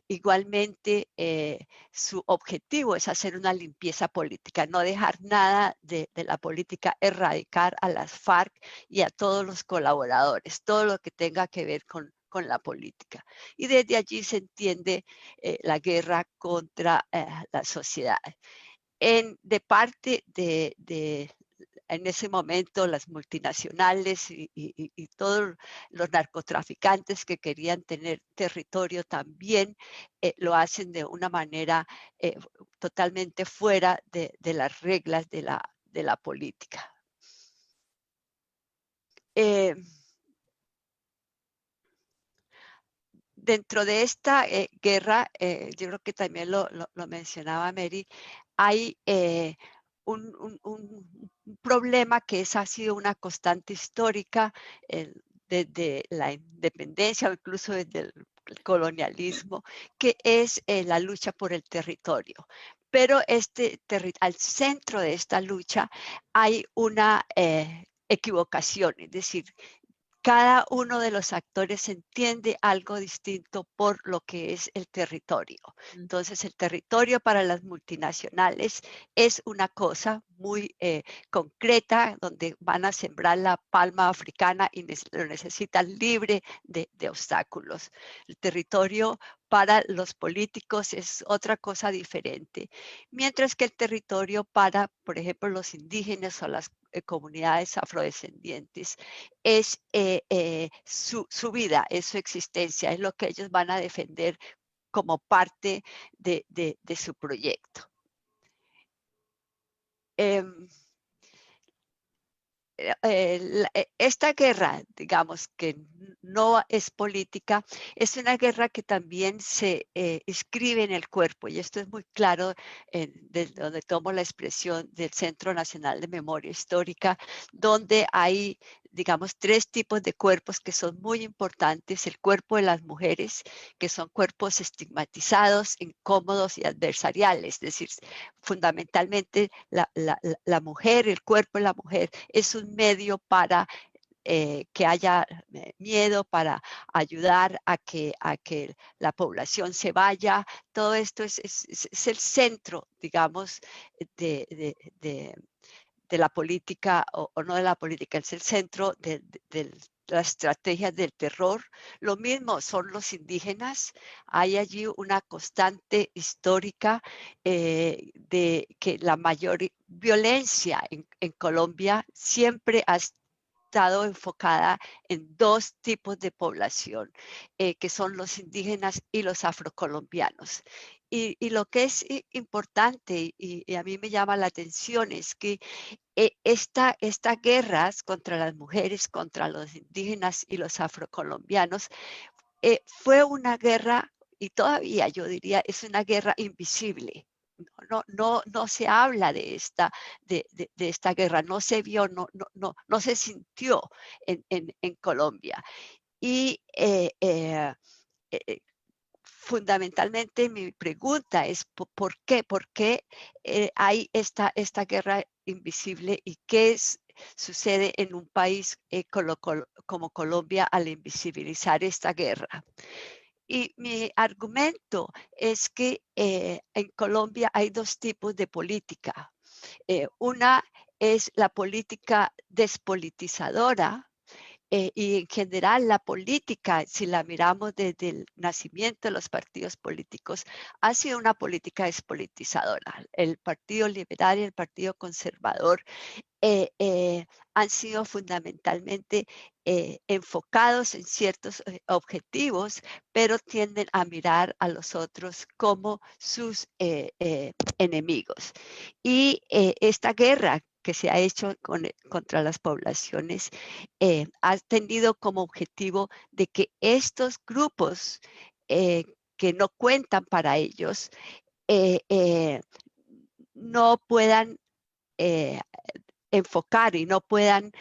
igualmente su objetivo es hacer una limpieza política, no dejar nada de la política, erradicar a las FARC y a todos los colaboradores, todo lo que tenga que ver con la política. Y desde allí se entiende la guerra contra la sociedad. De parte en ese momento, las multinacionales y todos los narcotraficantes que querían tener territorio también lo hacen de una manera totalmente fuera de las reglas de la política. Dentro de esta guerra, yo creo que también lo mencionaba Mary, hay un problema que ha sido una constante histórica desde la independencia o incluso desde el colonialismo, que es la lucha por el territorio. Pero al centro de esta lucha hay una equivocación, es decir, cada uno de los actores entiende algo distinto por lo que es el territorio. Entonces, el territorio para las multinacionales es una cosa muy concreta, donde van a sembrar la palma africana y lo necesitan libre de obstáculos. El territorio para los políticos es otra cosa diferente. Mientras que el territorio para, por ejemplo, los indígenas o las comunidades afrodescendientes es su vida, es su existencia, es lo que ellos van a defender como parte de su proyecto. Esta guerra, digamos, que no es política, es una guerra que también se escribe en el cuerpo, y esto es muy claro de donde tomo la expresión del Centro Nacional de Memoria Histórica, donde hay, digamos, 3 tipos de cuerpos que son muy importantes. El cuerpo de las mujeres, que son cuerpos estigmatizados, incómodos y adversariales, es decir, fundamentalmente la mujer, el cuerpo de la mujer es un medio para que haya miedo, para ayudar a que la población se vaya. Todo esto es el centro, digamos, de la política, o no de la política, es el centro de las estrategias del terror. Lo mismo son los indígenas. Hay allí una constante histórica de que la mayor violencia en Colombia siempre ha estado enfocada en 2 tipos de población, que son los indígenas y los afrocolombianos. Y lo que es importante y a mí me llama la atención es que estas guerras contra las mujeres, contra los indígenas y los afrocolombianos, fue una guerra, y todavía yo diría, es una guerra invisible. No se habla de esta guerra, no se vio, no se sintió en Colombia. Y fundamentalmente mi pregunta es ¿por qué? ¿Por qué hay esta guerra invisible y qué sucede en un país como Colombia al invisibilizar esta guerra. Y mi argumento es que en Colombia hay dos tipos de política. Una es la política despolitizadora, y en general la política, si la miramos desde el nacimiento de los partidos políticos, ha sido una política despolitizadora. El Partido Liberal y el Partido Conservador han sido fundamentalmente enfocados en ciertos objetivos, pero tienden a mirar a los otros como sus enemigos. Y esta guerra que se ha hecho contra las poblaciones ha tenido como objetivo de que estos grupos que no cuentan para ellos no puedan enfocar y no puedan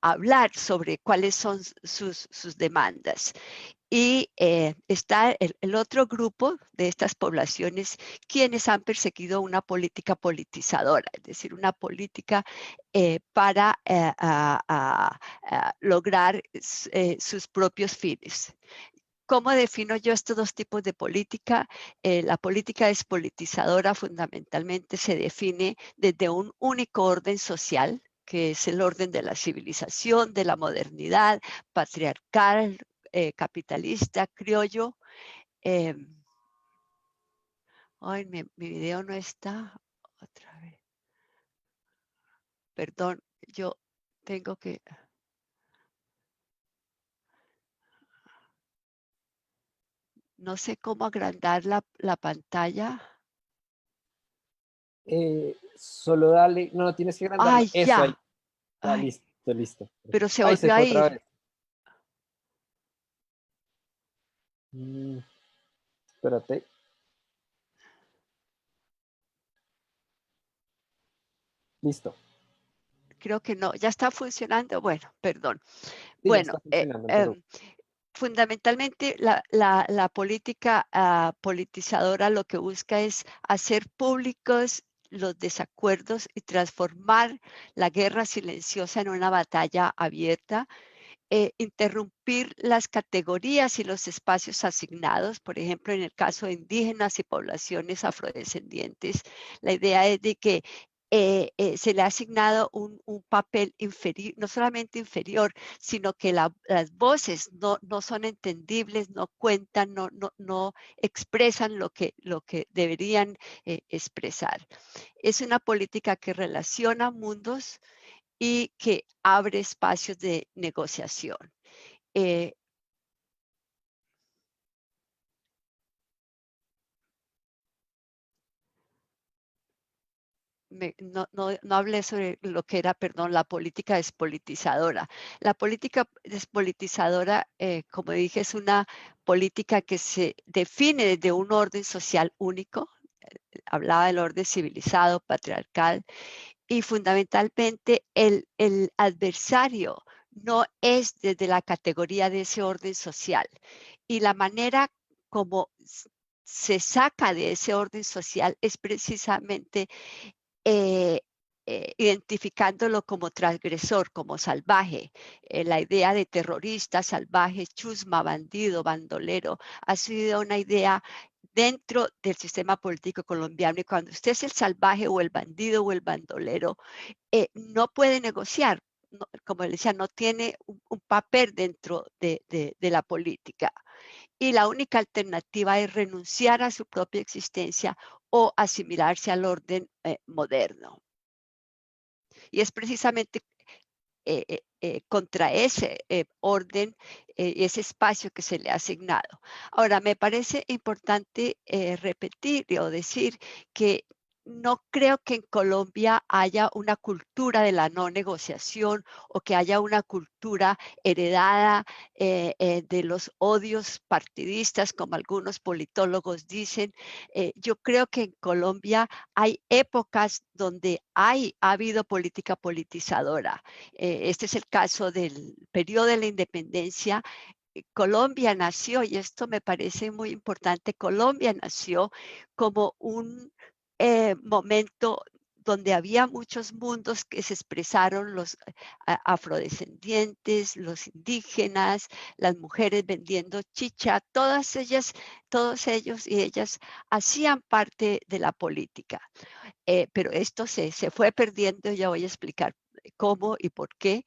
hablar sobre cuáles son sus demandas. Y está el otro grupo de estas poblaciones quienes han perseguido una política politizadora, es decir, una política para lograr sus propios fines. ¿Cómo defino yo estos dos tipos de política? La política despolitizadora fundamentalmente se define desde un único orden social, que es el orden de la civilización, de la modernidad, patriarcal, capitalista, criollo. Ay, mi video no está. Otra vez. Perdón, yo tengo que... No sé cómo agrandar la pantalla. Solo dale, no, no tienes que agrandarlo. ¡Ay, Eso ahí. ya! Ya, Ay, listo, listo. pero se Ahí se volvió a fue otra ir. vez. Espérate. Listo. Creo que no, ya está funcionando. Bueno, perdón. Sí, ya Bueno, está funcionando, pero fundamentalmente la política politizadora lo que busca es hacer públicos los desacuerdos y transformar la guerra silenciosa en una batalla abierta, interrumpir las categorías y los espacios asignados, por ejemplo, en el caso de indígenas y poblaciones afrodescendientes. La idea es de que se le ha asignado un papel inferior, no solamente inferior, sino que las voces no son entendibles, no cuentan, no expresan lo que deberían expresar. Es una política que relaciona mundos y que abre espacios de negociación. No hablé sobre lo que era, perdón, la política despolitizadora. La política despolitizadora, como dije, es una política que se define desde un orden social único. Hablaba del orden civilizado, patriarcal, y fundamentalmente el adversario no es desde la categoría de ese orden social. Y la manera como se saca de ese orden social es precisamente identificándolo como transgresor, como salvaje. La idea de terrorista, salvaje, chusma, bandido, bandolero, ha sido una idea dentro del sistema político colombiano. Y cuando usted es el salvaje o el bandido o el bandolero, no puede negociar. No, como le decía, no tiene un papel dentro de la política. Y la única alternativa es renunciar a su propia existencia o asimilarse al orden moderno. Y es precisamente contra ese orden y ese espacio que se le ha asignado. Ahora, me parece importante repetir o decir que no creo que en Colombia haya una cultura de la no negociación o que haya una cultura heredada de los odios partidistas, como algunos politólogos dicen. Yo creo que en Colombia hay épocas donde ha habido política politizadora. Este es el caso del periodo de la independencia. Colombia nació, y esto me parece muy importante, Colombia nació como un momento donde había muchos mundos que se expresaron los afrodescendientes, los indígenas, las mujeres vendiendo chicha, todas ellas, todos ellos y ellas hacían parte de la política. Pero esto se fue perdiendo, ya voy a explicar cómo y por qué.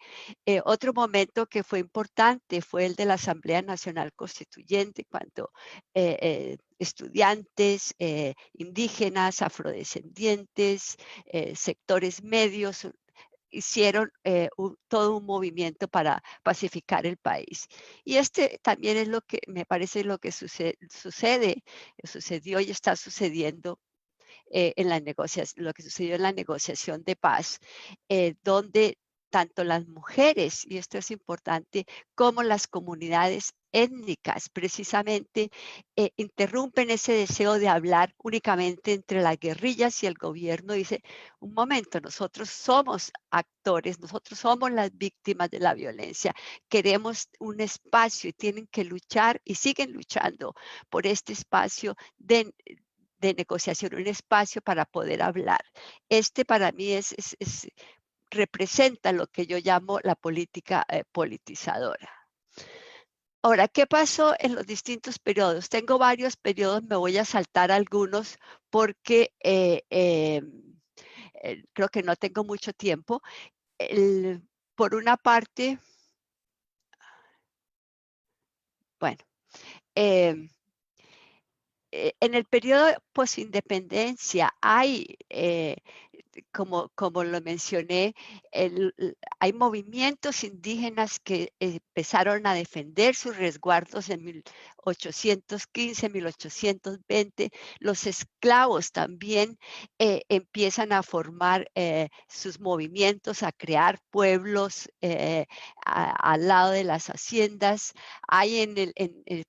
Otro momento que fue importante fue el de la Asamblea Nacional Constituyente, cuando estudiantes, indígenas, afrodescendientes, sectores medios hicieron todo un movimiento para pacificar el país. Y este también es lo que me parece lo que sucedió y está sucediendo en la negociación, lo que sucedió en la negociación de paz, donde tanto las mujeres, y esto es importante, como las comunidades étnicas precisamente interrumpen ese deseo de hablar únicamente entre las guerrillas y el gobierno. Dice, un momento, nosotros somos actores, nosotros somos las víctimas de la violencia, queremos un espacio y tienen que luchar y siguen luchando por este espacio de negociación, un espacio para poder hablar. Este para mí representa lo que yo llamo la política politizadora. Ahora, ¿qué pasó en los distintos periodos? Tengo varios periodos, me voy a saltar algunos porque creo que no tengo mucho tiempo. Por una parte, bueno, en el periodo posindependencia hay, como lo mencioné, hay movimientos indígenas que empezaron a defender sus resguardos en 1815, 1820. Los esclavos también empiezan a formar sus movimientos, a crear pueblos al lado de las haciendas. Hay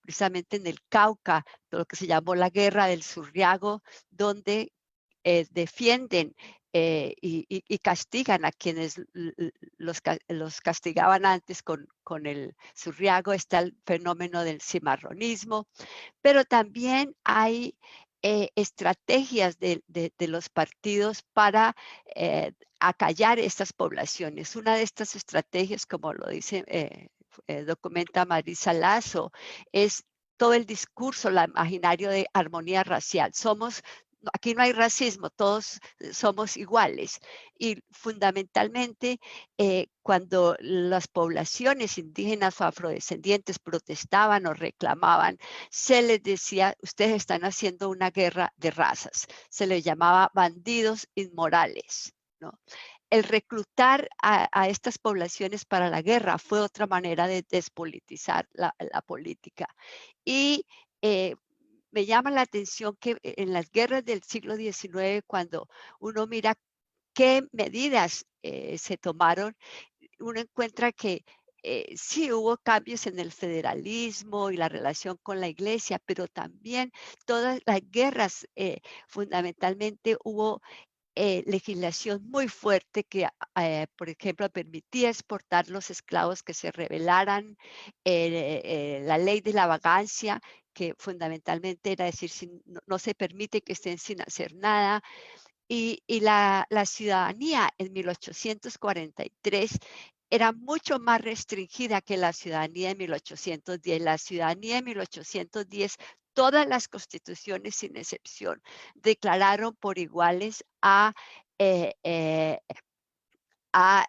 precisamente en el Cauca lo que se llamó la Guerra del Surriago, donde defienden y castigan a quienes los castigaban antes con el Surriago. Está el fenómeno del cimarronismo, pero también hay estrategias de los partidos para acallar estas poblaciones. Una de estas estrategias, como lo dice, documenta Marisa Lazo, es todo el discurso, el imaginario de armonía racial. Aquí no hay racismo, todos somos iguales. Y fundamentalmente, cuando las poblaciones indígenas o afrodescendientes protestaban o reclamaban, se les decía, ustedes están haciendo una guerra de razas. Se les llamaba bandidos inmorales, ¿no? El reclutar a estas poblaciones para la guerra fue otra manera de despolitizar la política. Y me llama la atención que en las guerras del siglo XIX, cuando uno mira qué medidas se tomaron, uno encuentra que sí hubo cambios en el federalismo y la relación con la iglesia, pero también todas las guerras, fundamentalmente hubo legislación muy fuerte que, por ejemplo, permitía exportar los esclavos que se rebelaran, la ley de la vagancia, que fundamentalmente era decir, no se permite que estén sin hacer nada, y la ciudadanía en 1843 era mucho más restringida que la ciudadanía en 1810. La ciudadanía en 1810, todas las constituciones sin excepción declararon por iguales eh, eh, a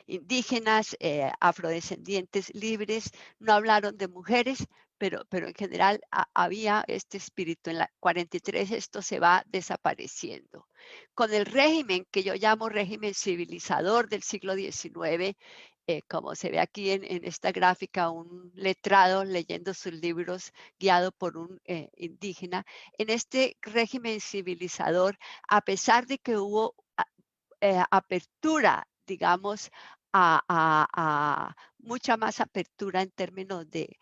indígenas, afrodescendientes libres. No hablaron de mujeres, pero en general había este espíritu. En la 43 esto se va desapareciendo. Con el régimen que yo llamo régimen civilizador del siglo XIX, como se ve aquí en esta gráfica, un letrado leyendo sus libros guiado por un indígena. En este régimen civilizador, a pesar de que hubo apertura, digamos, a mucha más apertura en términos de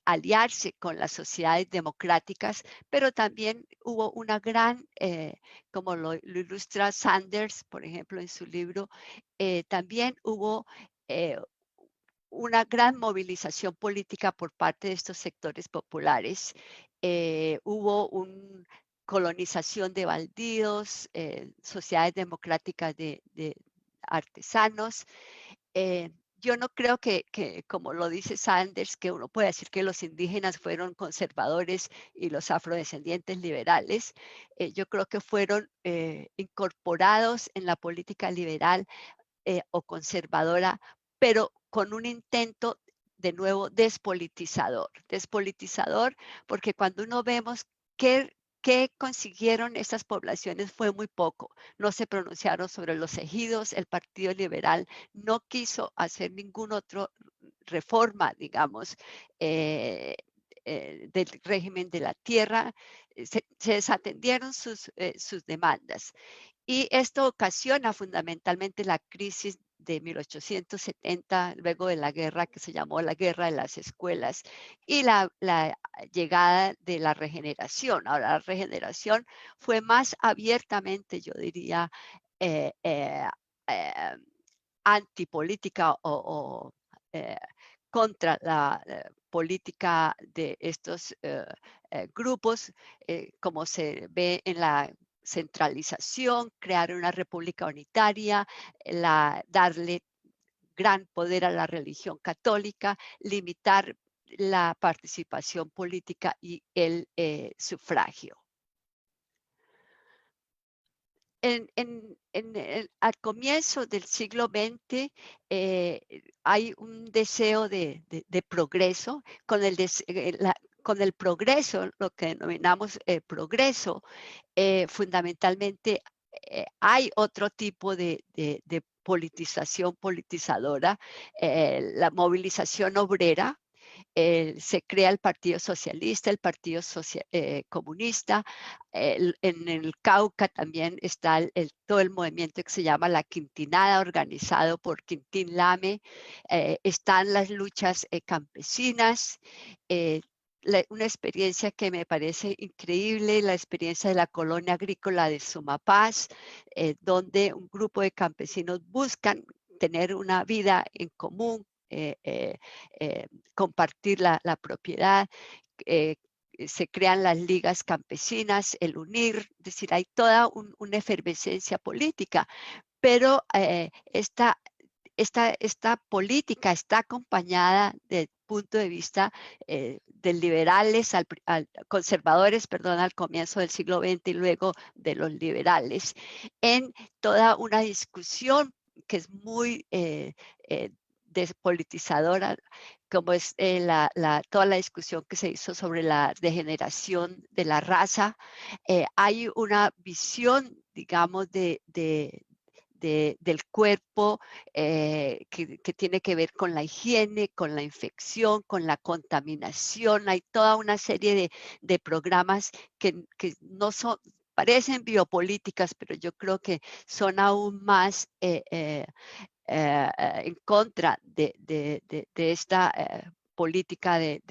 aliarse con las sociedades democráticas, pero también hubo una gran, como lo ilustra Sanders, por ejemplo, en su libro, también hubo una gran movilización política por parte de estos sectores populares. Hubo colonización de baldíos, sociedades democráticas de artesanos. Yo no creo que, como lo dice Sanders, que uno puede decir que los indígenas fueron conservadores y los afrodescendientes liberales. Yo creo que fueron incorporados en la política liberal o conservadora, pero con un intento de nuevo despolitizador. Despolitizador porque cuando uno vemos qué consiguieron estas poblaciones fue muy poco. No se pronunciaron sobre los ejidos, el Partido Liberal no quiso hacer ningún otro reforma, digamos, del régimen de la tierra. Se desatendieron sus demandas. Y esto ocasiona fundamentalmente la crisis de 1870, luego de la guerra que se llamó la Guerra de las Escuelas, y la llegada de la regeneración. Ahora, la regeneración fue más abiertamente, yo diría, antipolítica o contra la política de estos grupos, como se ve en la centralización, crear una república unitaria, darle gran poder a la religión católica, limitar la participación política y el sufragio. Al comienzo del siglo XX hay un deseo de progreso. Con el progreso, lo que denominamos progreso, fundamentalmente hay otro tipo de politización politizadora, la movilización obrera. Se crea el Partido Socialista, el Partido Comunista. En el Cauca también está todo el movimiento que se llama la Quintinada, organizado por Quintín Lame. Están las luchas campesinas. Una experiencia que me parece increíble, la experiencia de la colonia agrícola de Sumapaz, donde un grupo de campesinos buscan tener una vida en común, compartir la propiedad. Se crean las ligas campesinas, el UNIR, es decir, hay toda una efervescencia política, pero esta política está acompañada del punto de vista de liberales, conservadores, perdón, al comienzo del siglo XX y luego de los liberales, en toda una discusión que es muy despolitizadora, como es toda la discusión que se hizo sobre la degeneración de la raza. Hay una visión, digamos, del cuerpo que tiene que ver con la higiene, con la infección, con la contaminación. Hay toda una serie de programas que no son, parecen biopolíticas, pero yo creo que son aún más en contra de esta política de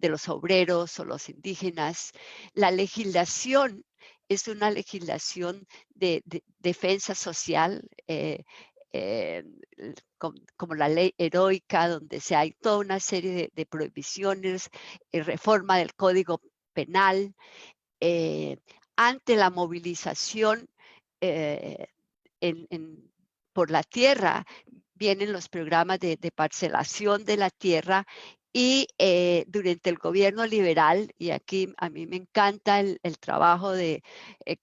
los obreros o los indígenas. La legislación es una legislación de defensa social, como la ley heroica, donde hay toda una serie de prohibiciones, reforma del Código Penal. Ante la movilización por la tierra, vienen los programas de parcelación de la tierra. Y durante el gobierno liberal, y aquí a mí me encanta el trabajo de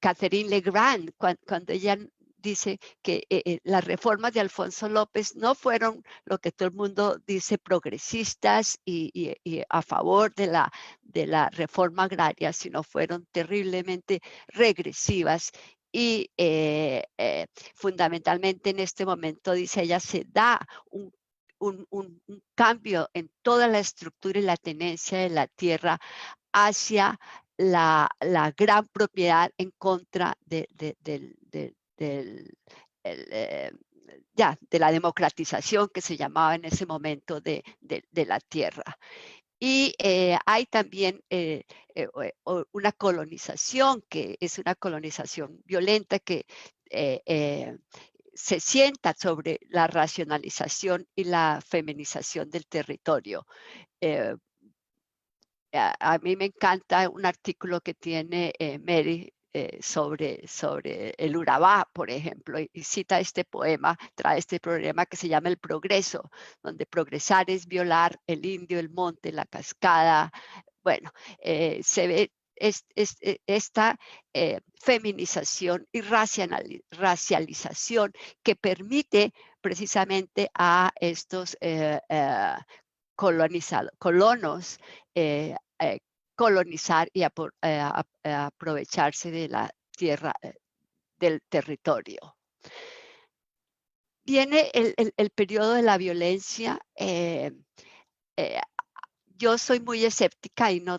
Catherine Legrand, cuando ella dice que las reformas de Alfonso López no fueron lo que todo el mundo dice progresistas y a favor de la reforma agraria, sino fueron terriblemente regresivas. Y fundamentalmente en este momento, dice ella, se da un cambio en toda la estructura y la tenencia de la tierra hacia la gran propiedad en contra de la democratización que se llamaba en ese momento de la tierra. Y hay también una colonización que es una colonización violenta que se sienta sobre la racionalización y la feminización del territorio. a mí me encanta un artículo que tiene Mary sobre el Urabá, por ejemplo, y cita este poema, trae este poema que se llama El Progreso, donde progresar es violar el indio, el monte, la cascada. Bueno, se ve esta feminización y racialización que permite precisamente a estos colonos colonizar y aprovecharse de la tierra, del territorio. Viene el periodo de la violencia. Yo soy muy escéptica y no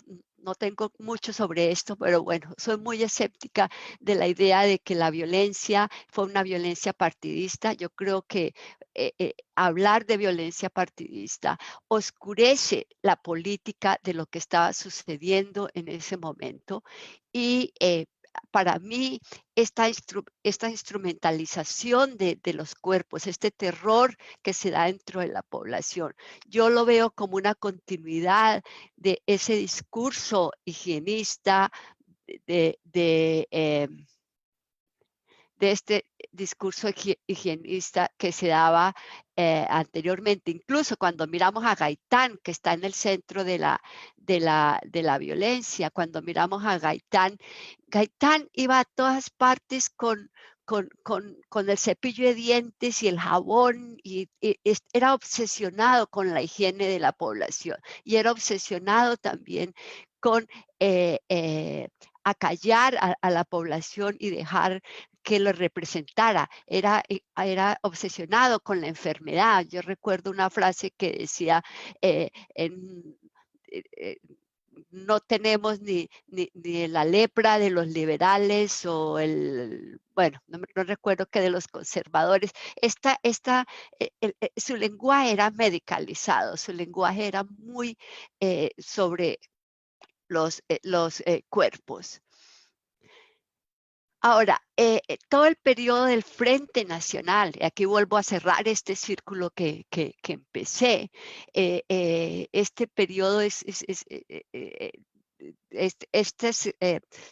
tengo mucho sobre esto, pero bueno, soy muy escéptica de la idea de que la violencia fue una violencia partidista. Yo creo que hablar de violencia partidista oscurece la política de lo que estaba sucediendo en ese momento y para mí, esta instrumentalización de los cuerpos, este terror que se da dentro de la población, yo lo veo como una continuidad de ese discurso higienista, de este discurso higienista que se daba anteriormente. Incluso cuando miramos a Gaitán, que está en el centro de la violencia, cuando miramos a Gaitán iba a todas partes con el cepillo de dientes y el jabón, y era obsesionado con la higiene de la población, y era obsesionado también con acallar a la población y dejar que lo representara. Era obsesionado con la enfermedad. Yo recuerdo una frase que decía, no tenemos ni la lepra de los liberales o bueno, no recuerdo qué de los conservadores. Su lenguaje era medicalizado, su lenguaje era muy sobre los cuerpos. Ahora, todo el periodo del Frente Nacional, y aquí vuelvo a cerrar este círculo que empecé, este periodo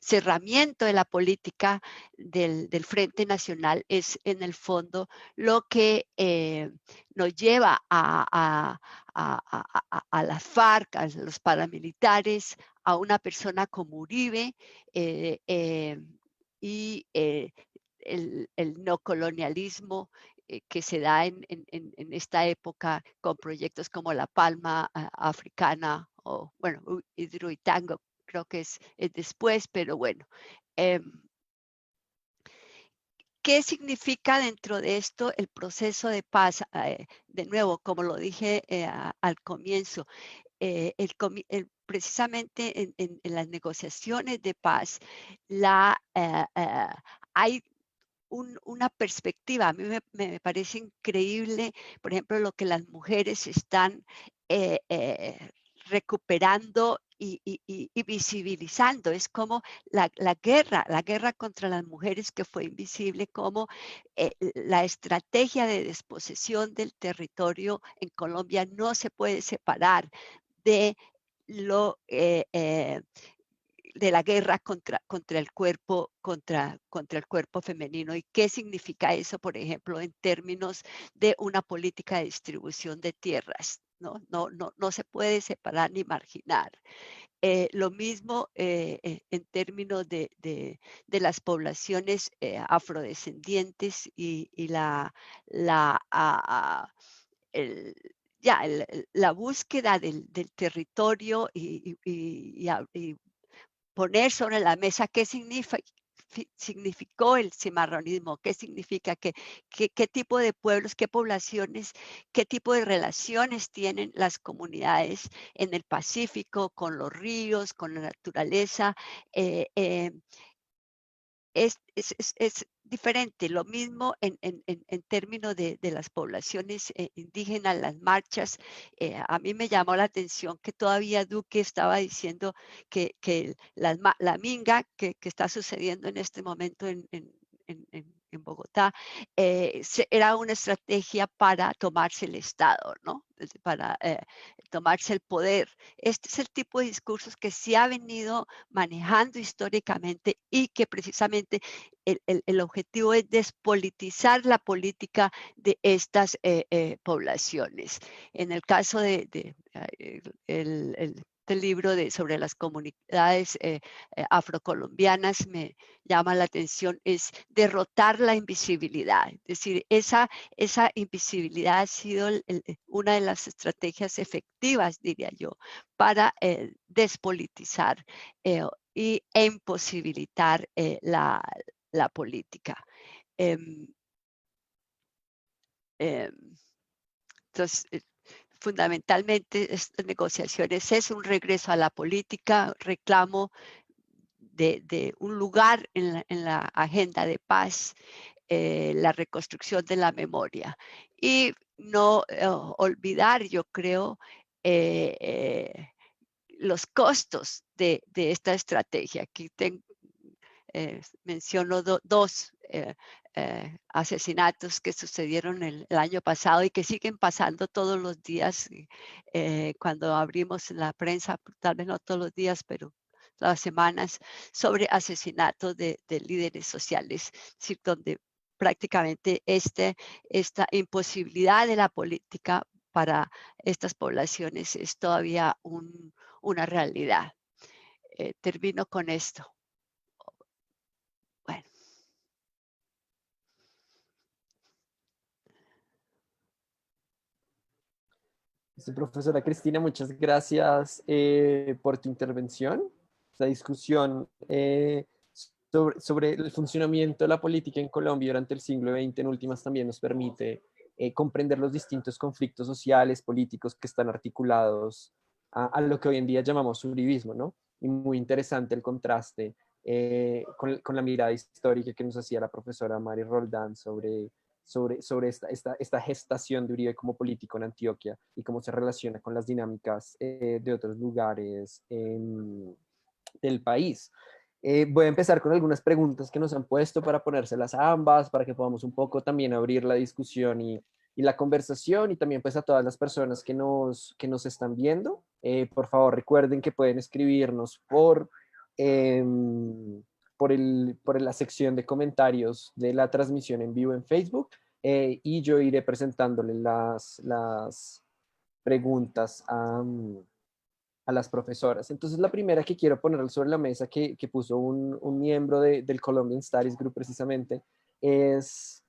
cerramiento de la política del Frente Nacional es en el fondo lo que nos lleva a las FARC, a los paramilitares, a una persona como Uribe, y el neocolonialismo que se da en esta época con proyectos como La Palma Africana o, bueno, Hidroituango, creo que es después, pero bueno. ¿Qué significa dentro de esto el proceso de paz? De nuevo, como lo dije al comienzo, precisamente en las negociaciones de paz, hay una perspectiva. A mí me parece increíble, por ejemplo, lo que las mujeres están recuperando y visibilizando. Es como la guerra contra las mujeres que fue invisible, como la estrategia de desposesión del territorio en Colombia no se puede separar de de la guerra contra el cuerpo, contra el cuerpo femenino. ¿Y qué significa eso, por ejemplo, en términos de una política de distribución de tierras? No se puede separar ni marginar. Lo mismo en términos de las poblaciones afrodescendientes y la búsqueda del territorio y poner sobre la mesa qué significó el cimarronismo, qué significa, qué tipo de pueblos, qué poblaciones, qué tipo de relaciones tienen las comunidades en el Pacífico, con los ríos, con la naturaleza. Es diferente. Lo mismo en términos de las poblaciones indígenas, las marchas. A mí me llamó la atención que todavía Duque estaba diciendo que la minga que está sucediendo en este momento en en Bogotá, era una estrategia para tomarse el Estado, ¿no? Para tomarse el poder. Este es el tipo de discursos que se ha venido manejando históricamente y que precisamente el objetivo es despolitizar la política de estas poblaciones. En el caso del libro sobre las comunidades afrocolombianas me llama la atención es derrotar la invisibilidad. Es decir, esa invisibilidad ha sido una de las estrategias efectivas, diría yo, para despolitizar e imposibilitar la política. Entonces, fundamentalmente, estas negociaciones es un regreso a la política, reclamo de un lugar en la agenda de paz, la reconstrucción de la memoria. Y no olvidar, yo creo, los costos de esta estrategia. Aquí menciono dos asesinatos que sucedieron el año pasado y que siguen pasando todos los días cuando abrimos la prensa, tal vez no todos los días, pero las semanas, sobre asesinatos de líderes sociales, es decir, donde prácticamente esta imposibilidad de la política para estas poblaciones es todavía una realidad. Termino con esto. Bueno. Profesora Cristina, muchas gracias por tu intervención. Esta discusión sobre el funcionamiento de la política en Colombia durante el siglo XX en últimas también nos permite comprender los distintos conflictos sociales, políticos que están articulados a lo que hoy en día llamamos uribismo, ¿no? Y muy interesante el contraste con la mirada histórica que nos hacía la profesora Mari Roldán sobre esta gestación de Uribe como político en Antioquia y cómo se relaciona con las dinámicas de otros lugares del país. Voy a empezar con algunas preguntas que nos han puesto para ponérselas a ambas, para que podamos un poco también abrir la discusión y la conversación, y también pues a todas las personas que nos están viendo. Por favor, recuerden que pueden escribirnos por la sección de comentarios de la transmisión en vivo en Facebook, y yo iré presentándole las preguntas a las profesoras. Entonces, la primera que quiero poner sobre la mesa, que puso un miembro del Colombian Studies Group precisamente, es,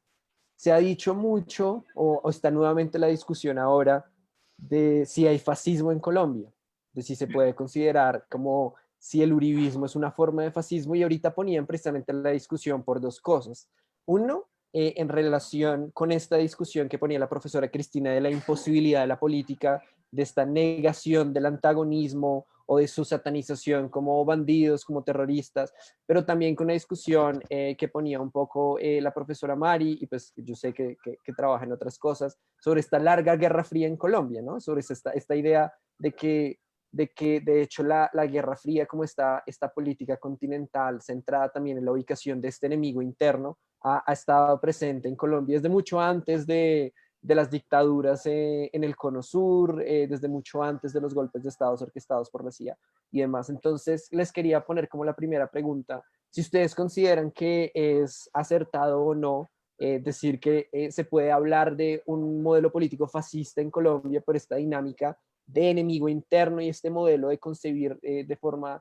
se ha dicho mucho, o está nuevamente la discusión ahora, de si hay fascismo en Colombia, de si se puede considerar como si el uribismo es una forma de fascismo, y ahorita ponían precisamente la discusión por dos cosas. Uno, en relación con esta discusión que ponía la profesora Cristina de la imposibilidad de la política, de esta negación del antagonismo o de su satanización como bandidos, como terroristas, pero también con una discusión que ponía un poco la profesora Mari, y pues yo sé que trabaja en otras cosas, sobre esta larga guerra fría en Colombia, ¿no? Sobre esta idea de que de hecho la Guerra Fría, como esta política continental centrada también en la ubicación de este enemigo interno, ha estado presente en Colombia desde mucho antes de las dictaduras en el Cono Sur, desde mucho antes de los golpes de Estado orquestados por la CIA y demás. Entonces, les quería poner como la primera pregunta, si ustedes consideran que es acertado o no decir que se puede hablar de un modelo político fascista en Colombia por esta dinámica de enemigo interno y este modelo de concebir de forma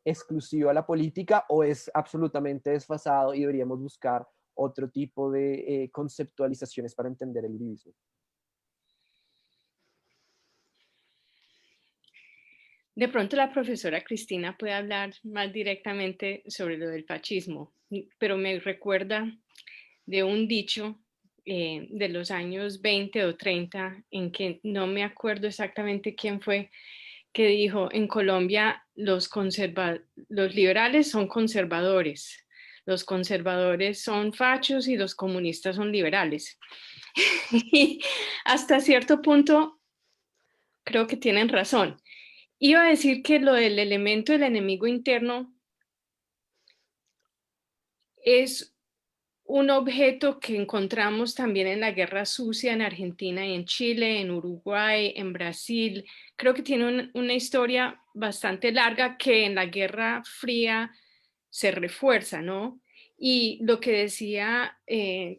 exclusiva la política, o es absolutamente desfasado y deberíamos buscar otro tipo de conceptualizaciones para entender el uribismo. De pronto la profesora Cristina puede hablar más directamente sobre lo del fascismo, pero me recuerda de un dicho de los años 20 o 30, en que no me acuerdo exactamente quién fue, que dijo, en Colombia los liberales son conservadores, los conservadores son fachos y los comunistas son liberales. Y hasta cierto punto creo que tienen razón. Iba a decir que lo del elemento del enemigo interno es un objeto que encontramos también en la Guerra Sucia en Argentina y en Chile, en Uruguay, en Brasil. Creo que tiene una historia bastante larga que en la Guerra Fría se refuerza, ¿no? Y lo que decía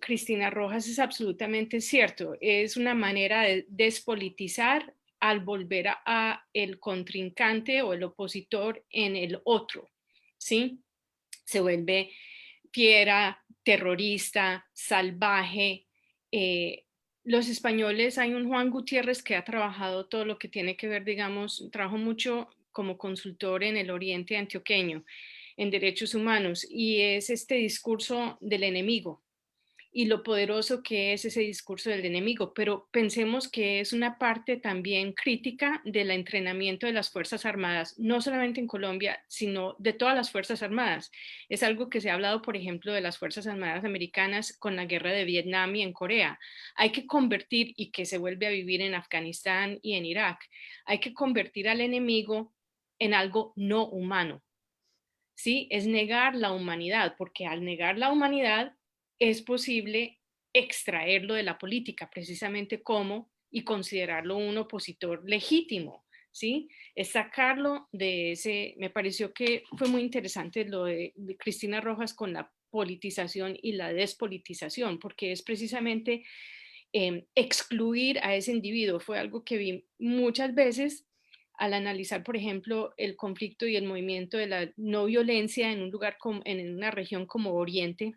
Cristina Rojas es absolutamente cierto. Es una manera de despolitizar al volver a el contrincante o el opositor en el otro, ¿sí? Se vuelve fiera, terrorista, salvaje. Los españoles, hay un Juan Gutiérrez que ha trabajado todo lo que tiene que ver, digamos, trabajó mucho como consultor en el Oriente Antioqueño, en derechos humanos, y es este discurso del enemigo y lo poderoso que es ese discurso del enemigo, pero pensemos que es una parte también crítica del entrenamiento de las Fuerzas Armadas, no solamente en Colombia, sino de todas las Fuerzas Armadas. Es algo que se ha hablado, por ejemplo, de las Fuerzas Armadas americanas con la guerra de Vietnam y en Corea. Hay que convertir, y que se vuelve a vivir en Afganistán y en Irak, hay que convertir al enemigo en algo no humano. ¿Sí? Es negar la humanidad, porque al negar la humanidad es posible extraerlo de la política, precisamente como y considerarlo un opositor legítimo, ¿sí? Es sacarlo de ese, me pareció que fue muy interesante lo de Cristina Rojas con la politización y la despolitización, porque es precisamente excluir a ese individuo. Fue algo que vi muchas veces al analizar, por ejemplo, el conflicto y el movimiento de la no violencia en un lugar como, en una región como Oriente,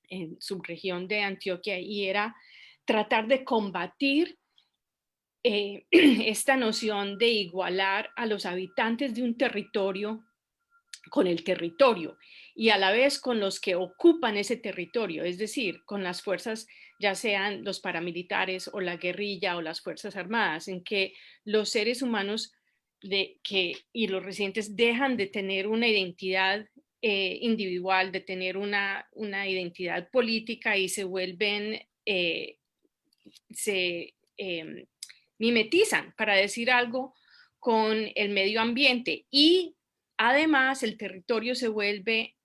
en subregión de Antioquia, y era tratar de combatir esta noción de igualar a los habitantes de un territorio con el territorio y a la vez con los que ocupan ese territorio, es decir, con las fuerzas, ya sean los paramilitares o la guerrilla o las fuerzas armadas, en que los seres humanos y los residentes dejan de tener una identidad individual, de tener una identidad política y se vuelven, se mimetizan, para decir algo, con el medio ambiente y además el territorio se vuelve,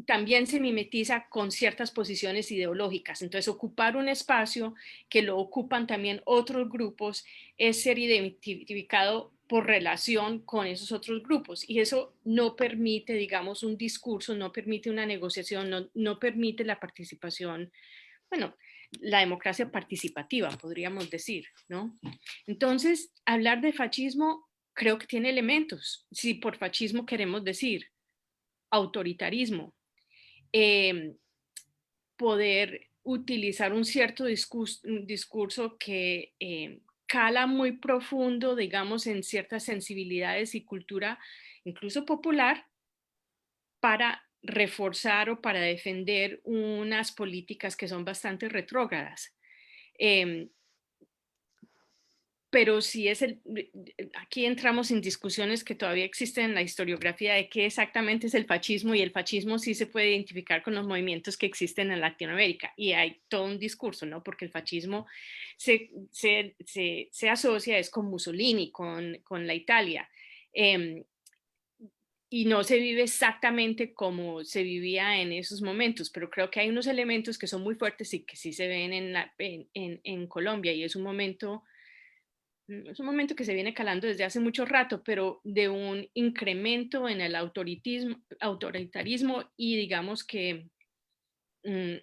también se mimetiza con ciertas posiciones ideológicas. Entonces, ocupar un espacio que lo ocupan también otros grupos es ser identificado por relación con esos otros grupos. Y eso no permite, digamos, un discurso, no permite una negociación, no permite la participación, bueno, la democracia participativa, podríamos decir, ¿no? Entonces, hablar de fascismo creo que tiene elementos. Si por fascismo queremos decir autoritarismo, eh, poder utilizar un cierto discurso que cala muy profundo, digamos, en ciertas sensibilidades y cultura, incluso popular, para reforzar o para defender unas políticas que son bastante retrógradas. Eh, pero sí aquí entramos en discusiones que todavía existen en la historiografía de qué exactamente es el fascismo, y el fascismo sí se puede identificar con los movimientos que existen en Latinoamérica, y hay todo un discurso, ¿no? Porque el fascismo se asocia es con Mussolini, con la Italia, y no se vive exactamente como se vivía en esos momentos, pero creo que hay unos elementos que son muy fuertes y que sí se ven en Colombia, y es un momento que se viene calando desde hace mucho rato, pero de un incremento en el autoritarismo y digamos que mm,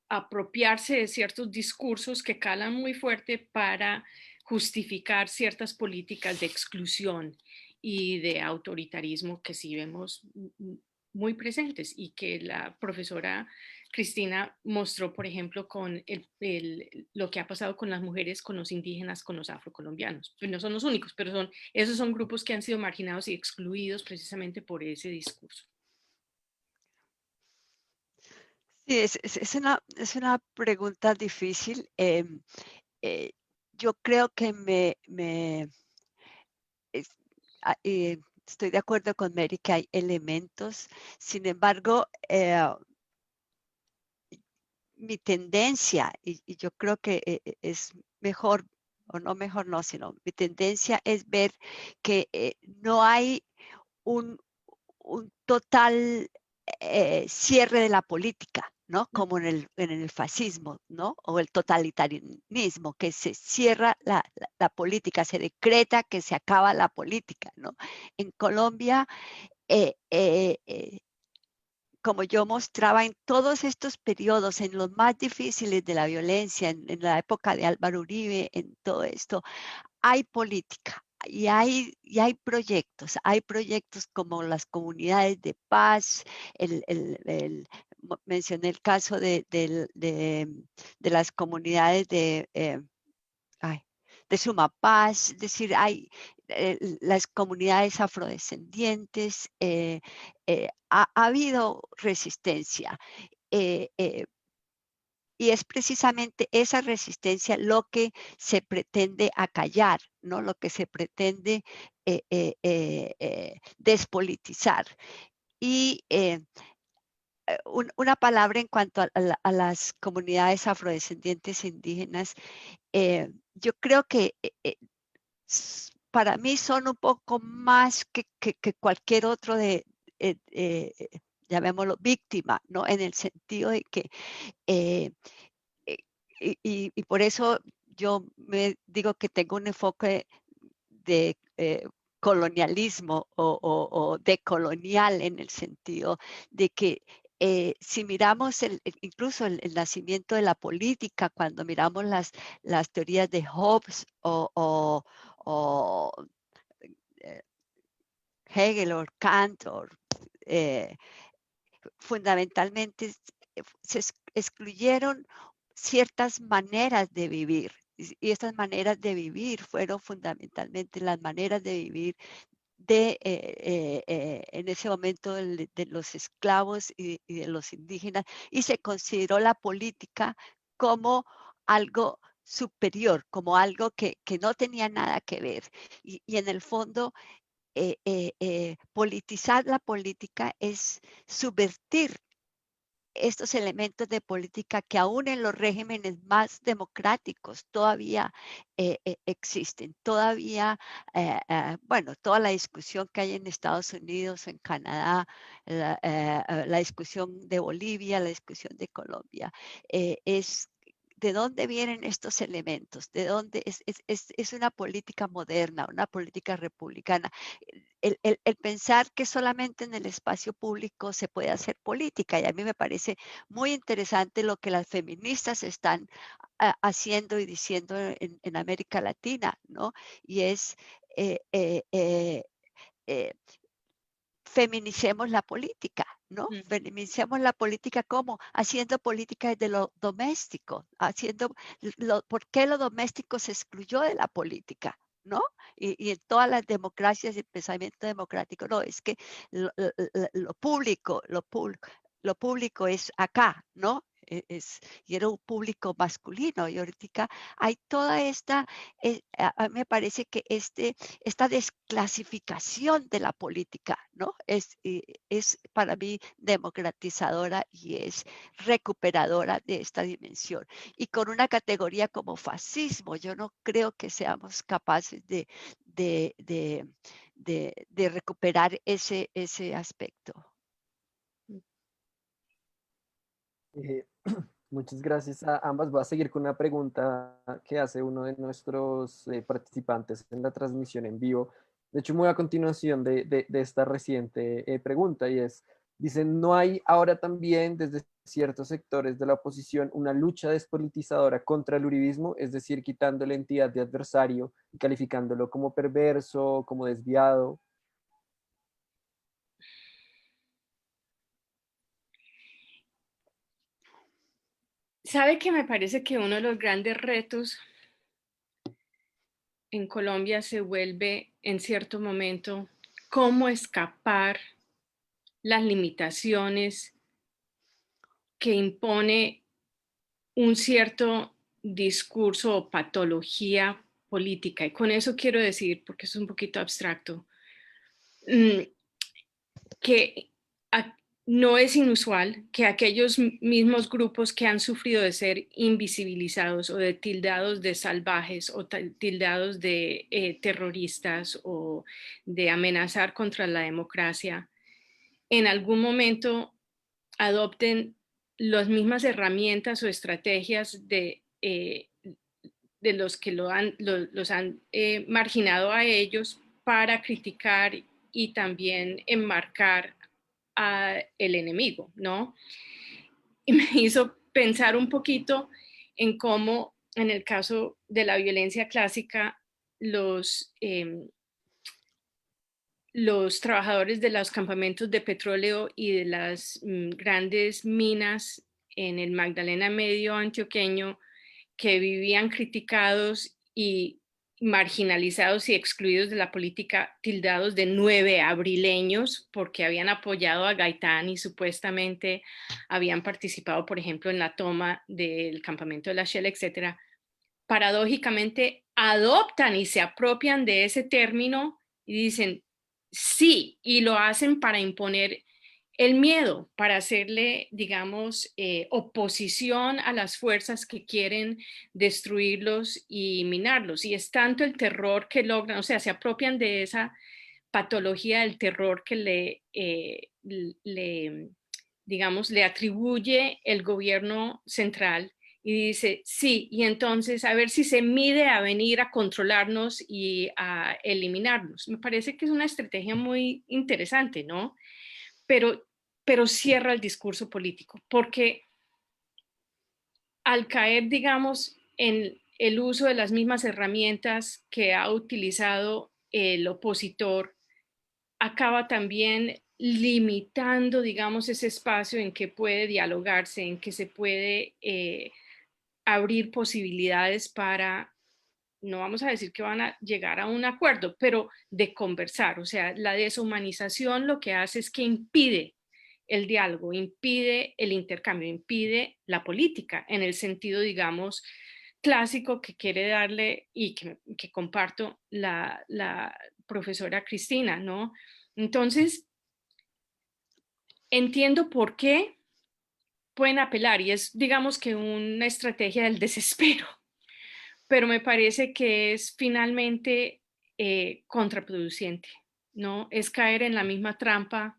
apropiarse de ciertos discursos que calan muy fuerte para justificar ciertas políticas de exclusión y de autoritarismo que sí vemos muy presentes y que la profesora Cristina mostró, por ejemplo, con lo que ha pasado con las mujeres, con los indígenas, con los afrocolombianos. Pues no son los únicos, pero esos son grupos que han sido marginados y excluidos precisamente por ese discurso. Sí, es una pregunta difícil. Yo creo que estoy de acuerdo con Mary que hay elementos. Sin embargo, mi tendencia, y yo creo que es mejor, o no mejor, no, sino mi tendencia es ver que no hay un un total cierre de la política, ¿no? Como en el fascismo, ¿no? O el totalitarismo, que se cierra la política, se decreta que se acaba la política, ¿no? En Colombia, como yo mostraba en todos estos periodos, en los más difíciles de la violencia, en la época de Álvaro Uribe, en todo esto, hay política. Y hay proyectos como las comunidades de paz, mencioné el caso de las comunidades de Sumapaz, es decir, hay las comunidades afrodescendientes, ha habido resistencia. Y es precisamente esa resistencia lo que se pretende acallar, ¿no? Lo que se pretende despolitizar. Y una palabra en cuanto a las comunidades afrodescendientes e indígenas, yo creo que para mí son un poco más que cualquier otro llamémoslo víctima, ¿no? En el sentido de que eh, y por eso yo me digo que tengo un enfoque de colonialismo o decolonial, en el sentido de que si miramos incluso el nacimiento de la política, cuando miramos las teorías de Hobbes o eh, Hegel o Kant, eh, fundamentalmente se excluyeron ciertas maneras de vivir. Y estas maneras de vivir fueron fundamentalmente las maneras de vivir en ese momento de los esclavos y de los indígenas, y se consideró la política como algo superior, como algo que no tenía nada que ver. Y en el fondo, politizar la política es subvertir estos elementos de política que aún en los regímenes más democráticos todavía existen. Todavía, bueno, toda la discusión que hay en Estados Unidos, en Canadá, la discusión de Bolivia, la discusión de Colombia, es de dónde vienen estos elementos, de dónde es una política moderna, una política republicana. El pensar que solamente en el espacio público se puede hacer política, y a mí me parece muy interesante lo que las feministas están haciendo y diciendo en América Latina, ¿no? Y es eh, eh, eh, eh, feminicemos la política, ¿no? Feminicemos la política, ¿cómo? Haciendo política desde lo doméstico, ¿por qué lo doméstico se excluyó de la política? ¿No? Y en todas las democracias y el pensamiento democrático, no, es que lo público, lo público es acá, ¿no? Y era un público masculino, y ahorita hay toda esta, a mí me parece que esta desclasificación de la política, ¿no? Es para mí democratizadora y es recuperadora de esta dimensión. Y con una categoría como fascismo, yo no creo que seamos capaces de recuperar ese aspecto. Muchas gracias a ambas. Voy a seguir con una pregunta que hace uno de nuestros participantes en la transmisión en vivo. De hecho, muy a continuación de esta reciente pregunta, y es, dicen, ¿no hay ahora también desde ciertos sectores de la oposición una lucha despolitizadora contra el uribismo, es decir, quitando la entidad de adversario y calificándolo como perverso, como desviado? ¿Sabe que me parece que uno de los grandes retos en Colombia se vuelve en cierto momento cómo escapar las limitaciones que impone un cierto discurso o patología política? Y con eso quiero decir, porque es un poquito abstracto, que no es inusual que aquellos mismos grupos que han sufrido de ser invisibilizados o de tildados de salvajes o tildados de terroristas o de amenazar contra la democracia, en algún momento adopten las mismas herramientas o estrategias de los que los han marginado a ellos para criticar y también enmarcar al enemigo, ¿no? Y me hizo pensar un poquito en cómo, en el caso de la violencia clásica, los trabajadores de los campamentos de petróleo y de las grandes minas en el Magdalena Medio antioqueño, que vivían criticados y marginalizados y excluidos de la política, tildados de 9 abrileños porque habían apoyado a Gaitán y supuestamente habían participado, por ejemplo, en la toma del campamento de la Shell, etcétera. Paradójicamente adoptan y se apropian de ese término y dicen sí, y lo hacen para imponer el miedo, para hacerle, digamos, oposición a las fuerzas que quieren destruirlos y minarlos. Y es tanto el terror que logran, o sea, se apropian de esa patología del terror que digamos, le atribuye el gobierno central y dice, sí, y entonces a ver si se mide a venir a controlarnos y a eliminarnos. Me parece que es una estrategia muy interesante, ¿no? Pero, pero cierra el discurso político, porque al caer, digamos, en el uso de las mismas herramientas que ha utilizado el opositor, acaba también limitando, digamos, ese espacio en que puede dialogarse, en que se puede abrir posibilidades para, no vamos a decir que van a llegar a un acuerdo, pero de conversar. O sea, la deshumanización lo que hace es que impide el diálogo, impide el intercambio, impide la política en el sentido, digamos, clásico que quiere darle y que comparto la profesora Cristina, ¿no? Entonces, entiendo por qué pueden apelar y es, digamos que una estrategia del desespero, pero me parece que es finalmente contraproducente, ¿no? Es caer en la misma trampa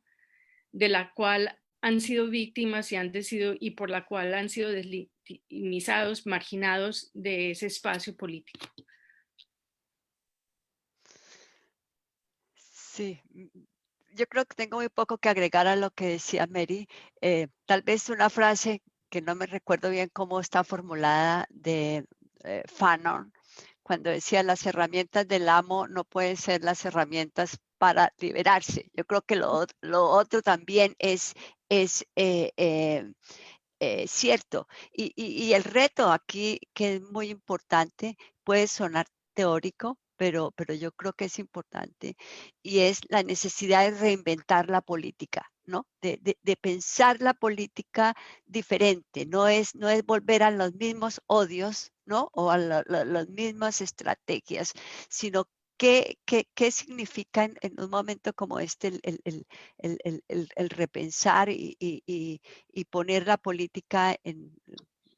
de la cual han sido víctimas y por la cual han sido deslegitimizados, marginados de ese espacio político. Sí, yo creo que tengo muy poco que agregar a lo que decía Mary. Tal vez una frase que no me recuerdo bien cómo está formulada de Fanon, cuando decía las herramientas del amo no pueden ser las herramientas para liberarse. Yo creo que lo otro también es cierto. Y el reto aquí, que es muy importante, puede sonar teórico, pero yo creo que es importante, y es la necesidad de reinventar la política, ¿no? De pensar la política diferente, no es volver a los mismos odios, ¿no? O a las mismas estrategias, sino qué significa en un momento como este el repensar y poner la política en,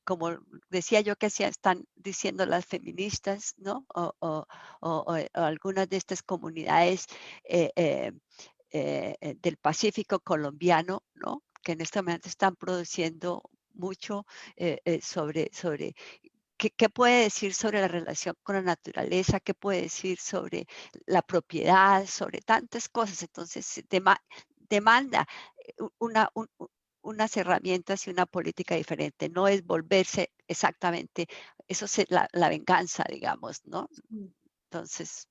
como decía yo que están diciendo las feministas, ¿no? O algunas de estas comunidades del Pacífico colombiano, ¿no? Que en este momento están produciendo mucho sobre ¿qué puede decir sobre la relación con la naturaleza? ¿Qué puede decir sobre la propiedad? Sobre tantas cosas. Entonces, demanda unas herramientas y una política diferente. No es volverse exactamente, eso es la venganza, digamos, ¿no? Entonces,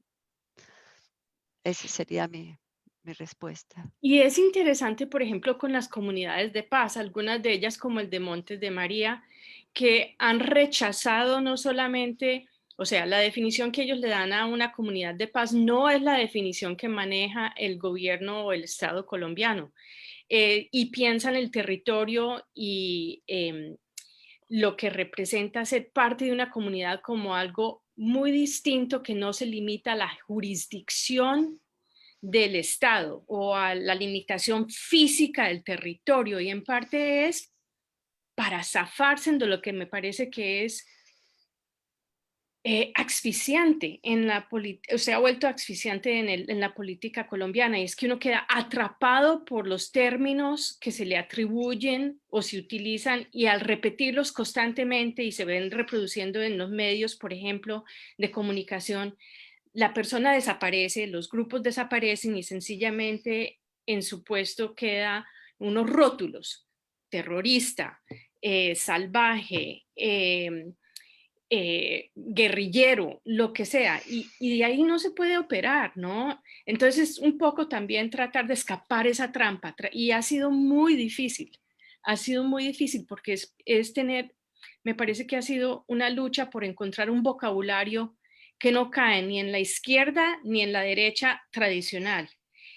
esa sería mi respuesta. Y es interesante, por ejemplo, con las comunidades de paz, algunas de ellas como el de Montes de María, que han rechazado no solamente, o sea, la definición que ellos le dan a una comunidad de paz no es la definición que maneja el gobierno o el Estado colombiano. Y piensan el territorio y lo que representa ser parte de una comunidad como algo muy distinto que no se limita a la jurisdicción del Estado o a la limitación física del territorio, y en parte es para zafarse de lo que me parece que es asfixiante en la política, o sea, ha vuelto asfixiante en la política colombiana, y es que uno queda atrapado por los términos que se le atribuyen o se utilizan, y al repetirlos constantemente y se ven reproduciendo en los medios, por ejemplo, de comunicación, la persona desaparece, los grupos desaparecen y sencillamente en su puesto queda unos rótulos: terrorista, salvaje, guerrillero, lo que sea, y de ahí no se puede operar, ¿no? Entonces, un poco también tratar de escapar esa trampa, y ha sido muy difícil porque es tener, me parece que ha sido una lucha por encontrar un vocabulario que no cae ni en la izquierda ni en la derecha tradicional.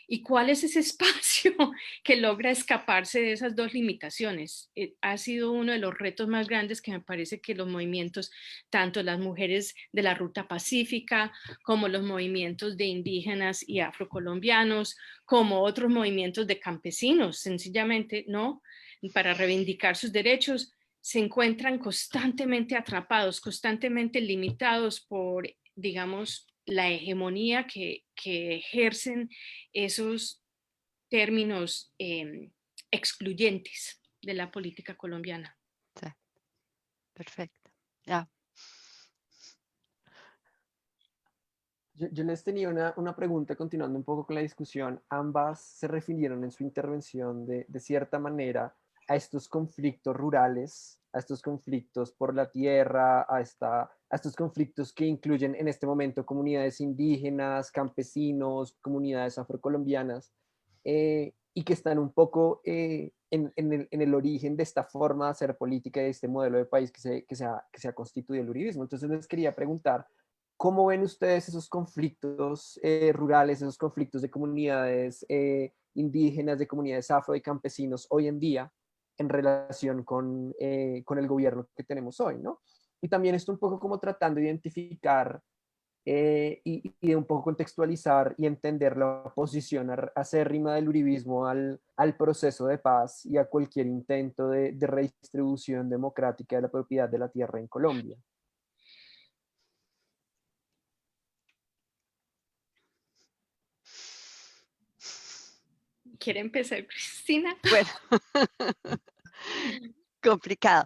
¿Y cuál es ese espacio que logra escaparse de esas dos limitaciones? Ha sido uno de los retos más grandes que me parece que los movimientos, tanto las mujeres de la Ruta Pacífica, como los movimientos de indígenas y afrocolombianos, como otros movimientos de campesinos, sencillamente, ¿no? Para reivindicar sus derechos, se encuentran constantemente atrapados, constantemente limitados por, digamos, la hegemonía que ejercen esos términos excluyentes de la política colombiana. Sí, perfecto. Ya. Yo les tenía una pregunta continuando un poco con la discusión. Ambas se refirieron en su intervención de cierta manera a estos conflictos rurales, a estos conflictos por la tierra, a estos conflictos que incluyen en este momento comunidades indígenas, campesinos, comunidades afrocolombianas, y que están un poco en el origen de esta forma de hacer política y de este modelo de país que se ha constituido el uribismo. Entonces les quería preguntar, ¿cómo ven ustedes esos conflictos rurales, esos conflictos de comunidades indígenas, de comunidades afro y campesinos hoy en día en relación con el gobierno que tenemos hoy, ¿no? Y también esto un poco como tratando de identificar y de un poco contextualizar y entender la oposición acérrima del uribismo al proceso de paz y a cualquier intento de redistribución democrática de la propiedad de la tierra en Colombia. ¿Quiere empezar, Cristina? Bueno, complicado.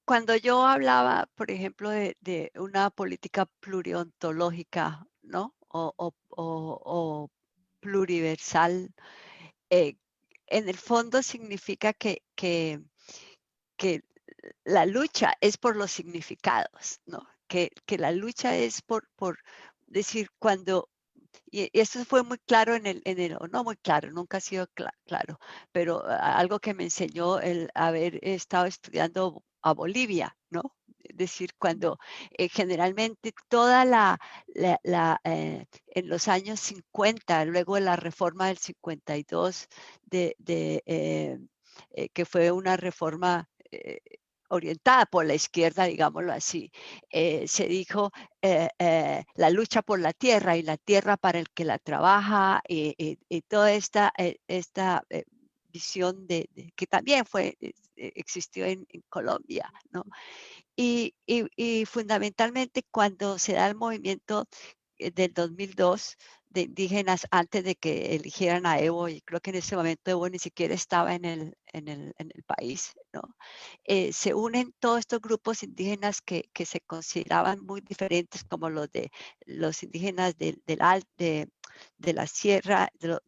Cuando yo hablaba, por ejemplo, de una política pluriontológica, ¿no? O pluriversal, eh, en el fondo significa que la lucha es por los significados, ¿no? Que la lucha es por decir, cuando, y eso fue muy claro o no muy claro, nunca ha sido claro, pero algo que me enseñó el haber estado estudiando a Bolivia, ¿no? Es decir, cuando generalmente toda en los años 50, luego de la reforma del 52, que fue una reforma orientada por la izquierda, digámoslo así, se dijo la lucha por la tierra y la tierra para el que la trabaja y toda esta visión que también existió en Colombia, ¿no? Y fundamentalmente cuando se da el movimiento del 2002 de indígenas antes de que eligieran a Evo, y creo que en ese momento Evo ni siquiera estaba en el país, ¿no? Se unen todos estos grupos indígenas que se consideraban muy diferentes, como los indígenas de la sierra, los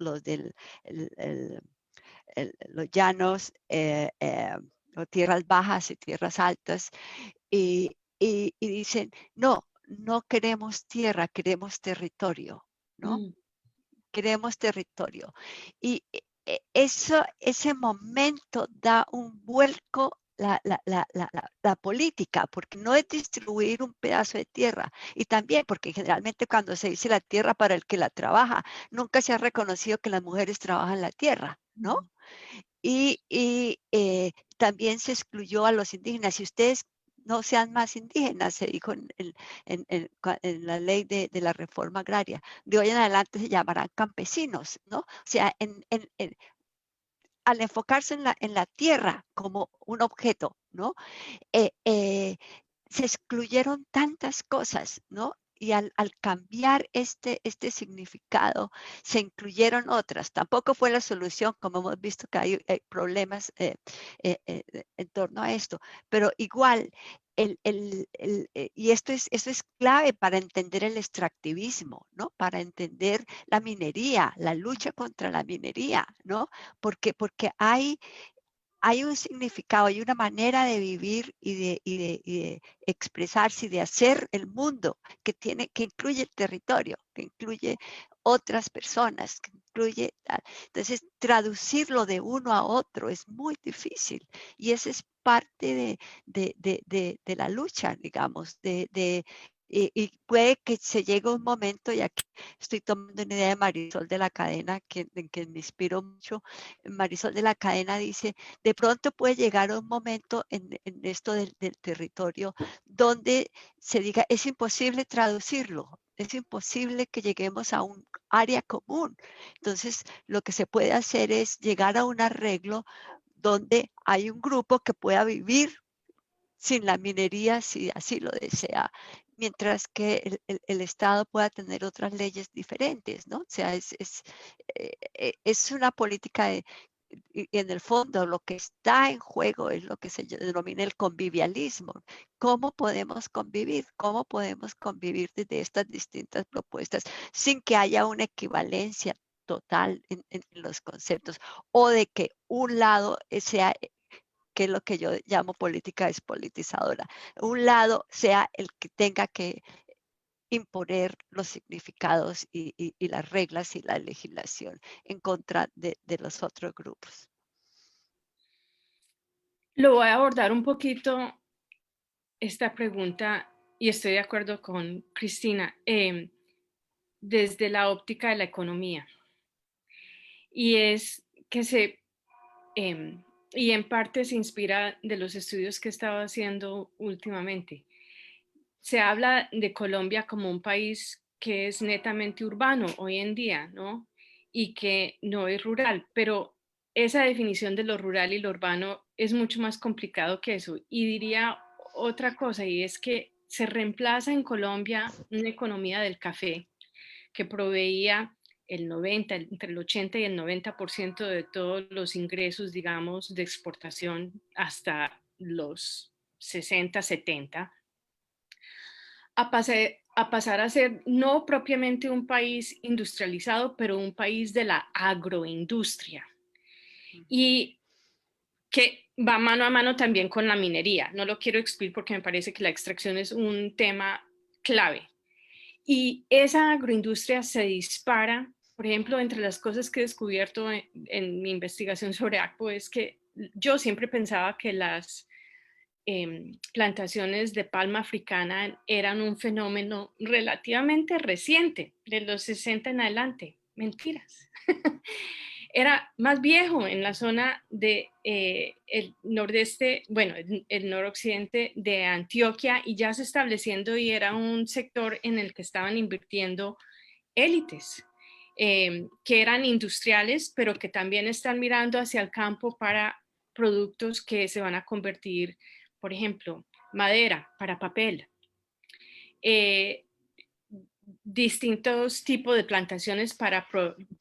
los llanos, o tierras bajas y tierras altas, y dicen, no, no queremos tierra, queremos territorio, ¿no? Queremos territorio. Y ese momento da un vuelco la política, porque no es distribuir un pedazo de tierra, y también porque generalmente cuando se dice la tierra para el que la trabaja, nunca se ha reconocido que las mujeres trabajan la tierra, ¿no? Y también se excluyó a los indígenas. Si ustedes no sean más indígenas, se dijo en la ley de la reforma agraria, de hoy en adelante se llamarán campesinos, ¿no? O sea, al enfocarse en la tierra como un objeto, ¿no? Se excluyeron tantas cosas, ¿no? Y al cambiar este significado, se incluyeron otras. Tampoco fue la solución, como hemos visto que hay problemas en torno a esto, pero igual, y esto es clave para entender el extractivismo, ¿no? Para entender la minería, la lucha contra la minería, ¿no? Porque hay un significado, hay una manera de vivir y de expresarse y de hacer el mundo que incluye el territorio, que incluye otras personas, que incluye. Entonces, traducirlo de uno a otro es muy difícil y esa es parte de la lucha, digamos, y puede que se llegue un momento, y aquí estoy tomando una idea de Marisol de la Cadena, que me inspiró mucho. Marisol de la Cadena dice, de pronto puede llegar un momento en esto del territorio donde se diga, es imposible traducirlo, es imposible que lleguemos a un área común. Entonces, lo que se puede hacer es llegar a un arreglo donde hay un grupo que pueda vivir sin la minería si así lo desea, mientras que el Estado pueda tener otras leyes diferentes, ¿no? O sea, es una política y en el fondo lo que está en juego es lo que se denomina el convivialismo. ¿Cómo podemos convivir? ¿Cómo podemos convivir desde estas distintas propuestas sin que haya una equivalencia total en los conceptos o de que un lado sea, que es lo que yo llamo política despolitizadora, un lado sea el que tenga que imponer los significados y las reglas y la legislación en contra de los otros grupos? Lo voy a abordar un poquito esta pregunta y estoy de acuerdo con Cristina, desde la óptica de la economía. Y es que y en parte se inspira de los estudios que he estado haciendo últimamente. Se habla de Colombia como un país que es netamente urbano hoy en día, ¿no? Y que no es rural, pero esa definición de lo rural y lo urbano es mucho más complicado que eso. Y diría otra cosa, y es que se reemplaza en Colombia una economía del café que proveía entre el 80 y el 90% de todos los ingresos, digamos, de exportación hasta los 60, 70, a pasar a ser no propiamente un país industrializado, pero un país de la agroindustria. Y que va mano a mano también con la minería. No lo quiero explicar porque me parece que la extracción es un tema clave. Y esa agroindustria se dispara, por ejemplo, entre las cosas que he descubierto en mi investigación sobre ACPO es que yo siempre pensaba que las plantaciones de palma africana eran un fenómeno relativamente reciente, de los 60 en adelante. Mentiras. Era más viejo en la zona de el nordeste, bueno, el noroccidente de Antioquia, y ya se estableciendo, y era un sector en el que estaban invirtiendo élites, que eran industriales, pero que también están mirando hacia el campo para productos que se van a convertir, por ejemplo, madera para papel, eh, distintos tipos de plantaciones para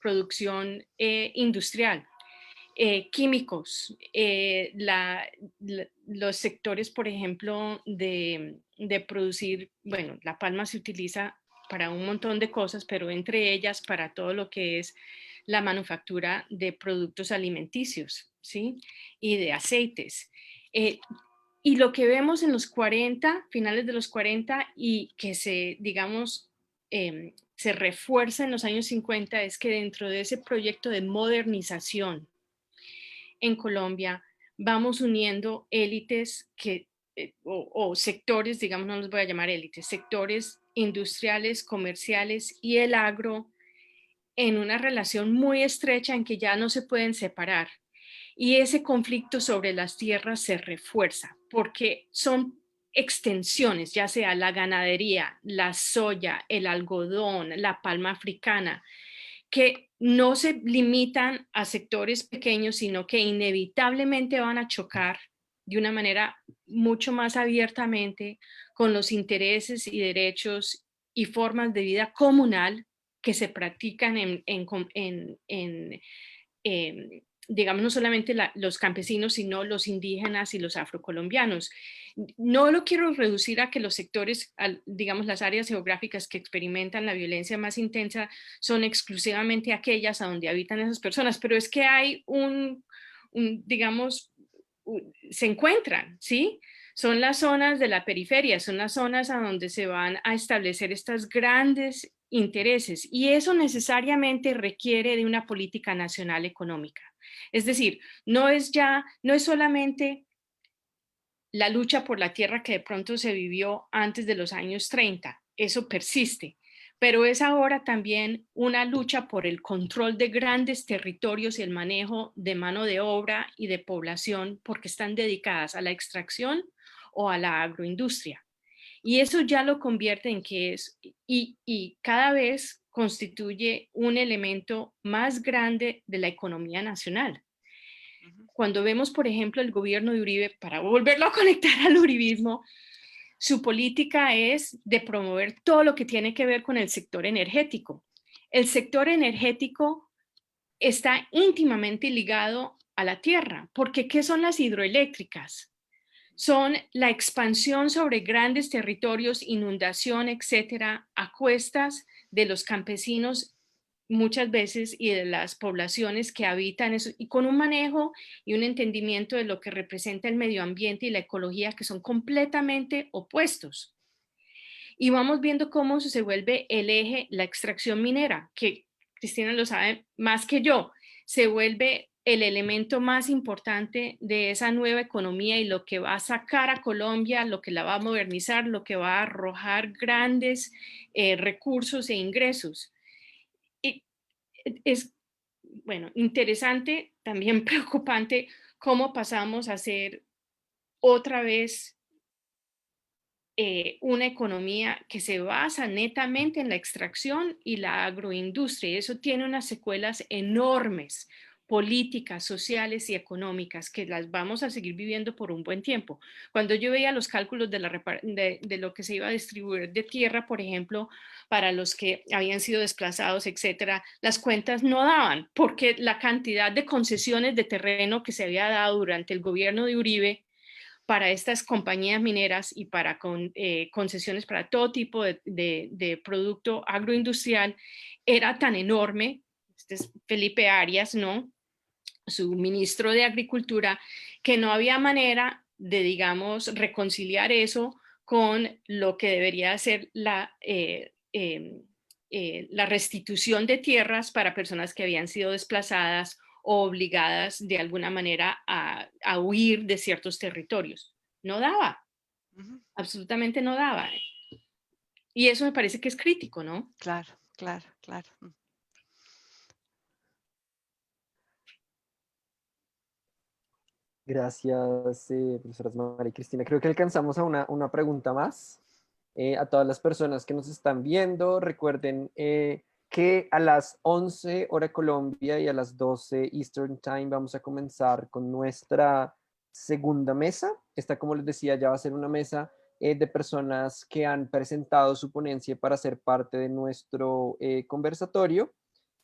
producción industrial, químicos, los sectores, por ejemplo, de producir, bueno, la palma se utiliza para un montón de cosas, pero entre ellas para todo lo que es la manufactura de productos alimenticios, ¿sí? Y de aceites. Y lo que vemos en los 40, finales de los 40, y que digamos, se refuerza en los años 50, es que dentro de ese proyecto de modernización en Colombia vamos uniendo élites o sectores, digamos, no los voy a llamar élites, sectores industriales, comerciales y el agro en una relación muy estrecha en que ya no se pueden separar. Y ese conflicto sobre las tierras se refuerza porque son extensiones, ya sea la ganadería, la soya, el algodón, la palma africana, que no se limitan a sectores pequeños, sino que inevitablemente van a chocar de una manera mucho más abiertamente con los intereses y derechos y formas de vida comunal que se practican digamos, no solamente los campesinos, sino los indígenas y los afrocolombianos. No lo quiero reducir a que los sectores, digamos, las áreas geográficas que experimentan la violencia más intensa son exclusivamente aquellas a donde habitan esas personas, pero es que hay digamos, se encuentran, ¿sí? Son las zonas de la periferia, son las zonas a donde se van a establecer estos grandes intereses y eso necesariamente requiere de una política nacional económica. Es decir, no es solamente la lucha por la tierra que de pronto se vivió antes de los años 30, eso persiste, pero es ahora también una lucha por el control de grandes territorios y el manejo de mano de obra y de población porque están dedicadas a la extracción o a la agroindustria. Y eso ya lo convierte en que es, y cada vez constituye un elemento más grande de la economía nacional. Cuando vemos, por ejemplo, el gobierno de Uribe, para volverlo a conectar al uribismo, su política es de promover todo lo que tiene que ver con el sector energético. El sector energético está íntimamente ligado a la tierra, porque ¿qué son las hidroeléctricas? Son la expansión sobre grandes territorios, inundación, etcétera, a cuestas de los campesinos muchas veces y de las poblaciones que habitan eso, y con un manejo y un entendimiento de lo que representa el medio ambiente y la ecología que son completamente opuestos. Y vamos viendo cómo se vuelve el eje, la extracción minera, que Cristina lo sabe más que yo, se vuelve el elemento más importante de esa nueva economía y lo que va a sacar a Colombia, lo que la va a modernizar, lo que va a arrojar grandes recursos e ingresos. Y es, bueno, interesante, también preocupante cómo pasamos a ser otra vez una economía que se basa netamente en la extracción y la agroindustria. Eso tiene unas secuelas enormes, políticas, sociales y económicas, que las vamos a seguir viviendo por un buen tiempo. Cuando yo veía los cálculos de lo que se iba a distribuir de tierra, por ejemplo, para los que habían sido desplazados, etcétera, las cuentas no daban, porque la cantidad de concesiones de terreno que se había dado durante el gobierno de Uribe para estas compañías mineras y para concesiones para todo tipo de producto agroindustrial era tan enorme. Este es Felipe Arias, ¿no? Su ministro de Agricultura, que no había manera de, digamos, reconciliar eso con lo que debería ser la restitución de tierras para personas que habían sido desplazadas o obligadas de alguna manera a huir de ciertos territorios. No daba, absolutamente no daba. Y eso me parece que es crítico, ¿no? Claro, claro, claro. Gracias, profesoras María y Cristina. Creo que alcanzamos a una pregunta más. A todas las personas que nos están viendo, recuerden que a las 11 hora Colombia y a las 12 Eastern Time vamos a comenzar con nuestra segunda mesa. Esta, como les decía, ya va a ser una mesa de personas que han presentado su ponencia para ser parte de nuestro conversatorio.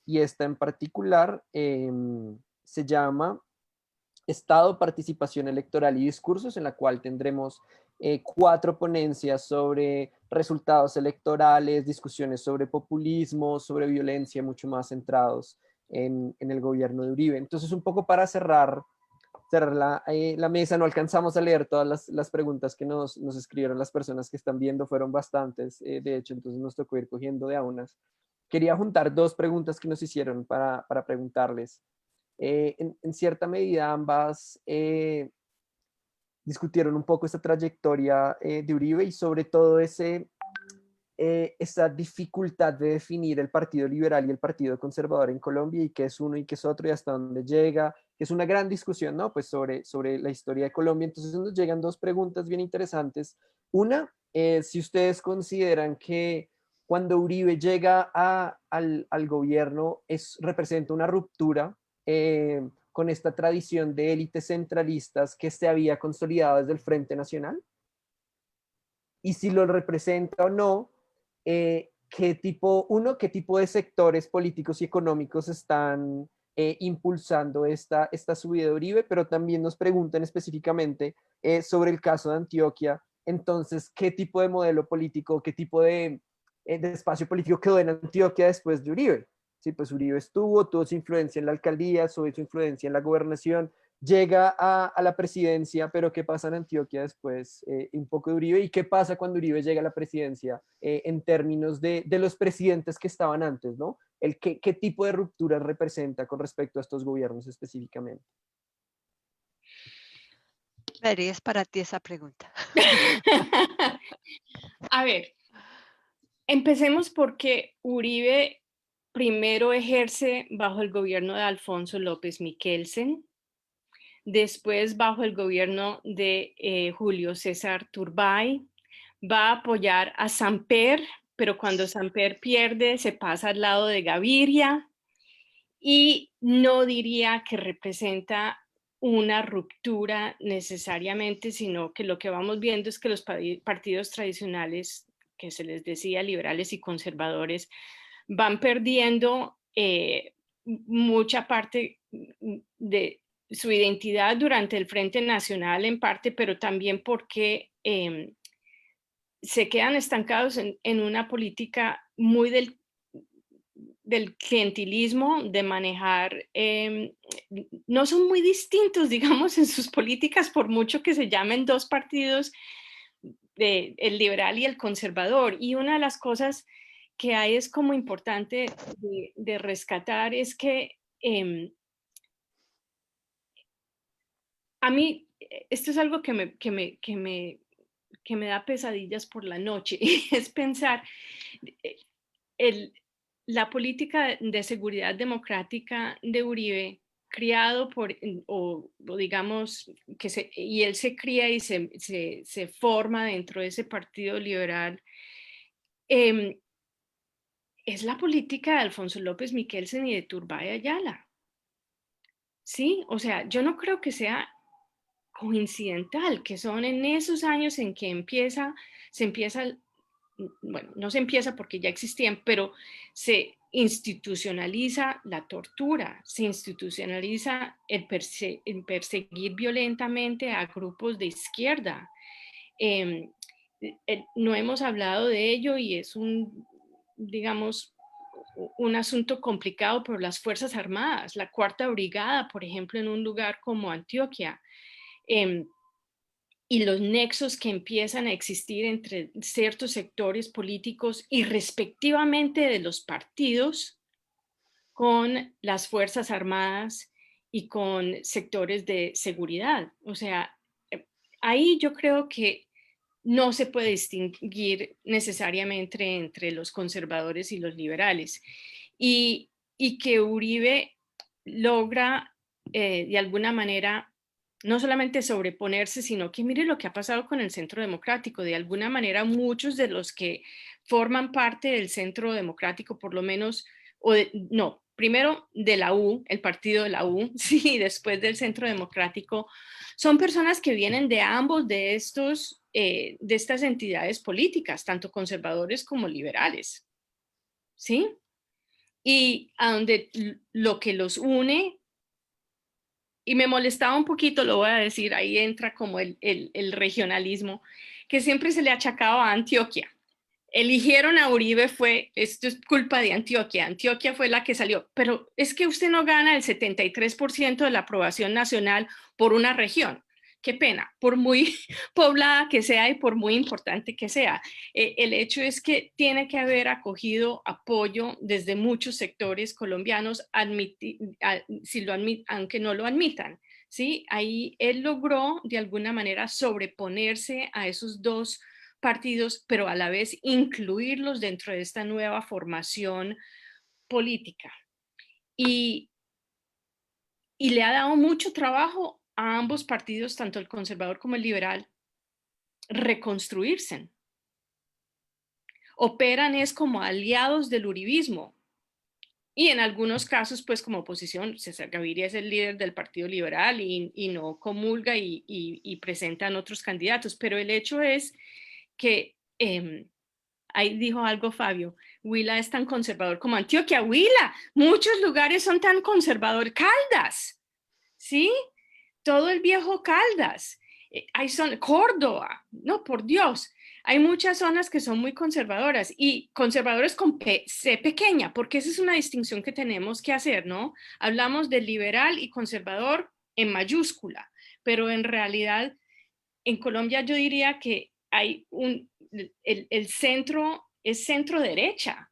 Y esta en particular se llama Estado, Participación Electoral y Discursos, en la cual tendremos 4 ponencias sobre resultados electorales, discusiones sobre populismo, sobre violencia, mucho más centrados en el gobierno de Uribe. Entonces, un poco para cerrar la mesa, no alcanzamos a leer todas las preguntas que nos escribieron las personas que están viendo, fueron bastantes, de hecho, entonces nos tocó ir cogiendo de a unas. Quería juntar 2 preguntas que nos hicieron para preguntarles. En cierta medida ambas discutieron un poco esta trayectoria de Uribe y sobre todo esa dificultad de definir el Partido Liberal y el Partido Conservador en Colombia y qué es uno y qué es otro y hasta dónde llega, que es una gran discusión, ¿no? Pues sobre la historia de Colombia. Entonces nos llegan 2 preguntas bien interesantes. Una, si ustedes consideran que cuando Uribe llega al gobierno representa una ruptura con esta tradición de élites centralistas que se había consolidado desde el Frente Nacional? Y si lo representa o no, qué tipo de sectores políticos y económicos están impulsando esta subida de Uribe, pero también nos preguntan específicamente sobre el caso de Antioquia. Entonces, ¿qué tipo de modelo político, qué tipo de espacio político quedó en Antioquia después de Uribe? Sí, pues Uribe tuvo su influencia en la alcaldía, su influencia en la gobernación, llega a la presidencia, pero ¿qué pasa en Antioquia después? Un poco de Uribe, ¿y qué pasa cuando Uribe llega a la presidencia en términos de los presidentes que estaban antes, ¿no? ¿Qué tipo de ruptura representa con respecto a estos gobiernos específicamente? Mary, es para ti esa pregunta. A ver, empecemos porque Uribe primero ejerce bajo el gobierno de Alfonso López Miquelsen, después bajo el gobierno de Julio César Turbay, va a apoyar a Samper, pero cuando Samper pierde se pasa al lado de Gaviria, y no diría que representa una ruptura necesariamente, sino que lo que vamos viendo es que los partidos tradicionales, que se les decía liberales y conservadores, van perdiendo mucha parte de su identidad durante el Frente Nacional en parte, pero también porque se quedan estancados en una política muy del clientelismo, de manejar, no son muy distintos, digamos, en sus políticas, por mucho que se llamen dos partidos, el liberal y el conservador. Y una de las cosas que hay es como importante de rescatar es que a mí esto es algo que me da pesadillas por la noche, y es pensar el, la política de seguridad democrática de Uribe, criado por, o digamos, y él se cría y se forma dentro de ese partido liberal, eh, es la política de Alfonso López Miquelsen y de Turbay Ayala. Sí, o sea, yo no creo que sea coincidental, que son en esos años en que se empieza, bueno, no se empieza porque ya existían, pero se institucionaliza la tortura, se institucionaliza el perseguir violentamente a grupos de izquierda. Eh, no hemos hablado de ello y es digamos, un asunto complicado por las Fuerzas Armadas, la Cuarta Brigada, por ejemplo, en un lugar como Antioquia. Eh, y los nexos que empiezan a existir entre ciertos sectores políticos y respectivamente de los partidos con las Fuerzas Armadas y con sectores de seguridad. O sea, ahí yo creo que no se puede distinguir necesariamente entre los conservadores y los liberales. Y que Uribe logra de alguna manera no solamente sobreponerse, sino que mire lo que ha pasado con el Centro Democrático. De alguna manera, muchos de los que forman parte del Centro Democrático, por lo menos, no, primero de la U, el partido de la U, sí, después del Centro Democrático, son personas que vienen de ambos de estas entidades políticas, tanto conservadores como liberales, ¿sí? Y a donde lo que los une, y me molestaba un poquito, lo voy a decir, ahí entra como el regionalismo, que siempre se le achacaba a Antioquia. Eligieron a Uribe, esto es culpa de Antioquia, Antioquia fue la que salió, pero es que usted no gana el 73% de la aprobación nacional por una región. Qué pena, por muy poblada que sea y por muy importante que sea. El hecho es que tiene que haber acogido apoyo desde muchos sectores colombianos, aunque no lo admitan. ¿Sí? Ahí él logró de alguna manera sobreponerse a esos dos partidos, pero a la vez incluirlos dentro de esta nueva formación política. Y, y le ha dado mucho trabajo a ambos partidos, tanto el conservador como el liberal, reconstruirse. Operan es como aliados del uribismo Y en algunos casos, pues como oposición, César Gaviria es el líder del Partido Liberal y no comulga y presentan otros candidatos. Pero el hecho es que, ahí dijo algo Fabio, Huila es tan conservador como Antioquia. Huila, muchos lugares son tan conservadores. Caldas, ¿sí? Todo el viejo Caldas. Hay Córdoba, no, por Dios. Hay muchas zonas que son muy conservadoras y conservadores con C pequeña, porque esa es una distinción que tenemos que hacer, ¿no? Hablamos de liberal y conservador en mayúscula, pero en realidad en Colombia yo diría que hay el centro es centro derecha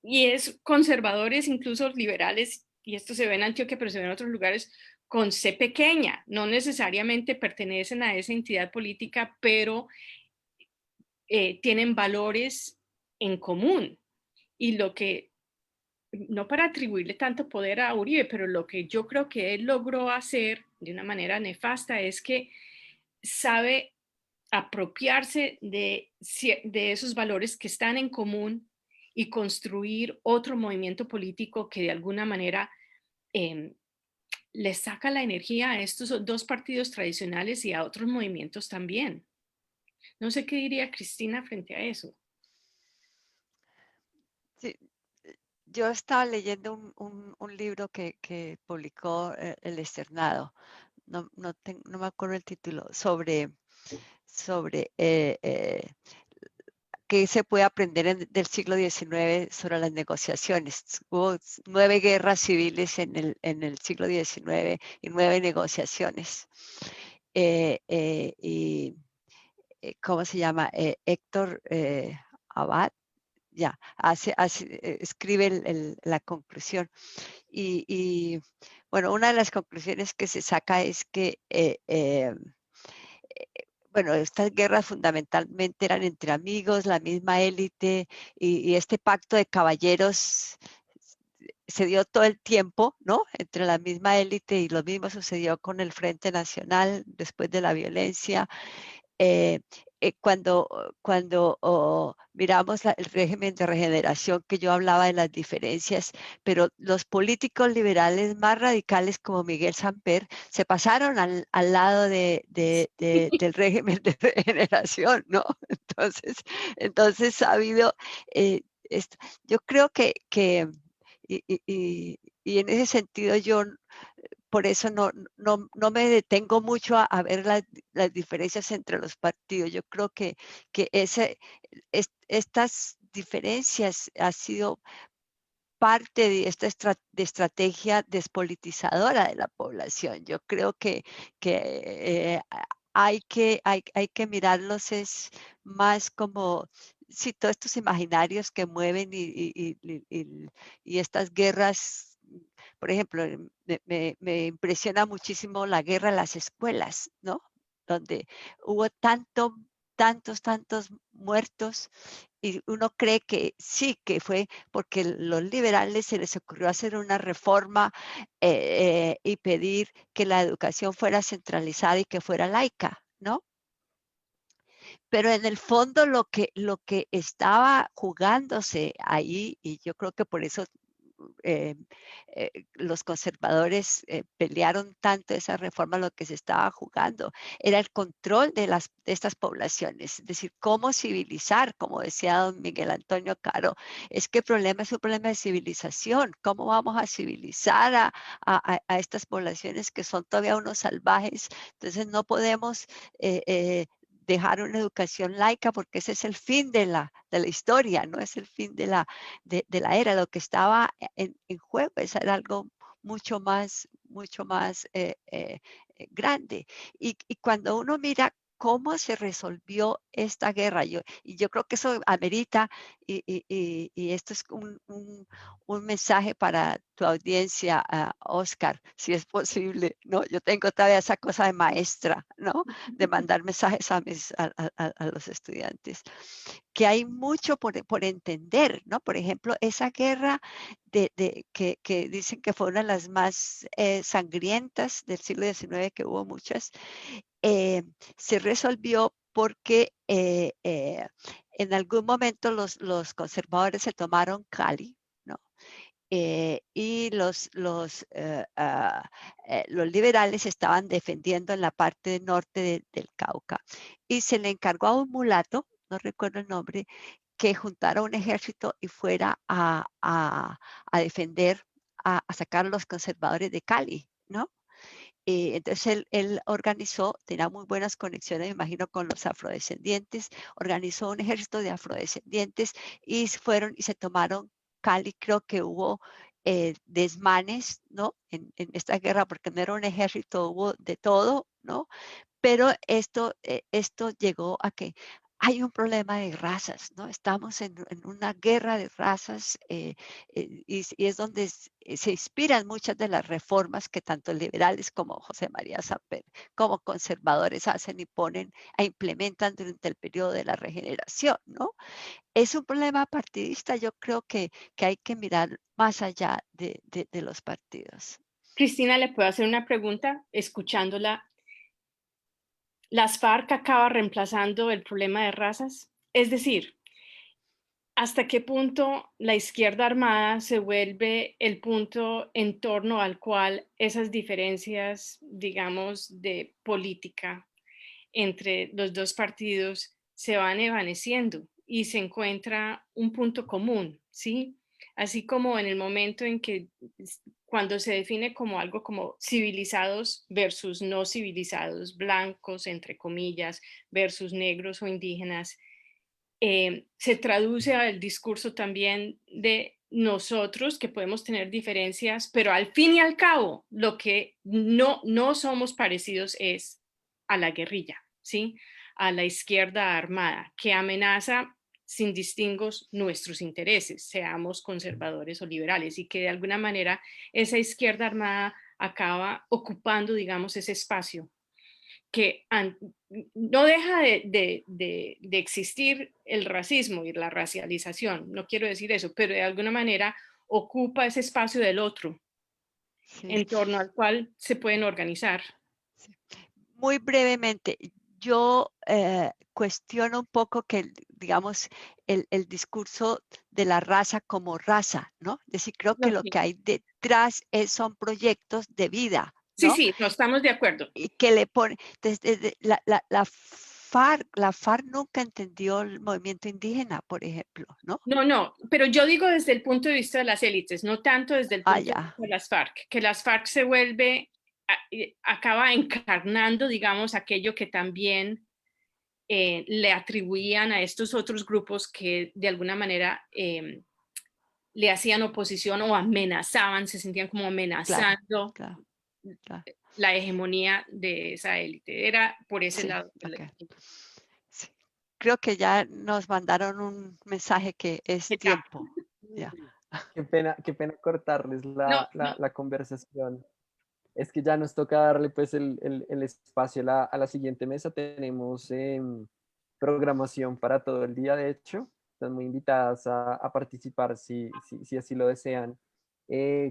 y es conservadores, incluso liberales, y esto se ve en Antioquia, pero se ve en otros lugares, con C pequeña, no necesariamente pertenecen a esa entidad política, pero tienen valores en común. Y lo que, no para atribuirle tanto poder a Uribe, pero lo que yo creo que él logró hacer de una manera nefasta es que sabe apropiarse de esos valores que están en común y construir otro movimiento político que de alguna manera eh, le saca la energía a estos dos partidos tradicionales y a otros movimientos también. No sé qué diría Cristina frente a eso. Sí, yo estaba leyendo un libro que publicó El Externado, no me acuerdo el título, sobre qué se puede aprender del siglo XIX sobre las negociaciones. Hubo 9 guerras civiles en el siglo XIX y 9 negociaciones. ¿Cómo se llama? Héctor Abad, ya, escribe la conclusión. Bueno, una de las conclusiones que se saca es que bueno, estas guerras fundamentalmente eran entre amigos, la misma élite, y este pacto de caballeros se dio todo el tiempo, ¿no? Entre la misma élite, y lo mismo sucedió con el Frente Nacional después de la violencia. Cuando miramos el régimen de regeneración, que yo hablaba de las diferencias, pero los políticos liberales más radicales como Miguel Samper se pasaron al lado del régimen de regeneración, ¿no? Entonces ha habido, yo creo que y en ese sentido yo por eso no me detengo mucho a ver las diferencias entre los partidos. Yo creo que estas diferencias ha sido parte de esta estrategia despolitizadora de la población. Yo creo que hay que mirarlos es más como, sí, todos estos imaginarios que mueven y estas guerras. Por ejemplo, me impresiona muchísimo la guerra en las escuelas, ¿no? Donde hubo tantos muertos, y uno cree que sí, que fue porque los liberales se les ocurrió hacer una reforma y pedir que la educación fuera centralizada y que fuera laica, ¿no? Pero en el fondo lo que estaba jugándose ahí, y yo creo que por eso los conservadores pelearon tanto esa reforma, lo que se estaba jugando era el control de estas poblaciones, es decir, cómo civilizar, como decía don Miguel Antonio Caro, es que el problema es un problema de civilización, cómo vamos a civilizar a estas poblaciones que son todavía unos salvajes. Entonces no podemos dejar una educación laica, porque ese es el fin de la historia, no es el fin de la era. Lo que estaba en juego era algo mucho más grande. Y cuando uno mira cómo se resolvió esta guerra, y yo creo que eso amerita, y esto es un mensaje para tu audiencia, Oscar, si es posible, ¿no? Yo tengo todavía esa cosa de maestra, ¿no? De mandar mensajes a los estudiantes, que hay mucho por entender, ¿no? Por ejemplo, esa guerra que dicen que fue una de las más sangrientas del siglo XIX, que hubo muchas, se resolvió porque en algún momento los conservadores se tomaron Cali, ¿no? y los liberales estaban defendiendo en la parte norte del Cauca. Y se le encargó a un mulato, no recuerdo el nombre, que juntara un ejército y fuera a defender, a sacar a los conservadores de Cali, ¿no? Entonces él organizó, tenía muy buenas conexiones, me imagino, con los afrodescendientes, organizó un ejército de afrodescendientes y fueron y se tomaron Cali. Creo que hubo desmanes, ¿no? En esta guerra, porque no era un ejército, hubo de todo, ¿no? Pero esto llegó a que hay un problema de razas, ¿no? Estamos en una guerra de razas y es donde se inspiran muchas de las reformas que tanto liberales como José María Samper, como conservadores hacen y ponen e implementan durante el periodo de la regeneración, ¿no? Es un problema partidista, yo creo que hay que mirar más allá de los partidos. Cristina, ¿le puedo hacer una pregunta? Escuchándola, ¿las FARC acaba reemplazando el problema de razas? Es decir, ¿hasta qué punto la izquierda armada se vuelve el punto en torno al cual esas diferencias, digamos, de política entre los dos partidos se van evaneciendo y se encuentra un punto común, ¿sí? Así como en el momento en que cuando se define como algo como civilizados versus no civilizados, blancos, entre comillas, versus negros o indígenas, se traduce al discurso también de nosotros que podemos tener diferencias, pero al fin y al cabo lo que no somos parecidos es a la guerrilla, ¿sí? A la izquierda armada que amenaza sin distingos nuestros intereses, seamos conservadores o liberales, y que de alguna manera esa izquierda armada acaba ocupando, digamos, ese espacio que no deja de existir el racismo y la racialización, no quiero decir eso, pero de alguna manera ocupa ese espacio del otro Sí. en torno al cual se pueden organizar. Sí. Muy brevemente, yo cuestiono un poco que, digamos, el discurso de la raza como raza, ¿no? Es decir, creo que lo Sí, que hay detrás son proyectos de vida, sí, ¿no? sí, no estamos de acuerdo. Y que le pone, desde la FARC nunca entendió el movimiento indígena, por ejemplo, ¿no? No, pero yo digo desde el punto de vista de las élites, no tanto desde el Ah, punto de ya. vista de las FARC, que las FARC se vuelve, acaba encarnando, digamos, aquello que también le atribuían a estos otros grupos que de alguna manera le hacían oposición o amenazaban, se sentían como Claro, amenazando claro, claro. la hegemonía de esa élite. Era por ese Sí, lado. ok. Sí. Creo que ya nos mandaron un mensaje que es Ya. tiempo. Ya. Qué pena cortarles No, la conversación. Es que ya nos toca darle pues el espacio a la siguiente mesa. Tenemos programación para todo el día, de hecho. Están muy invitadas a participar si así lo desean.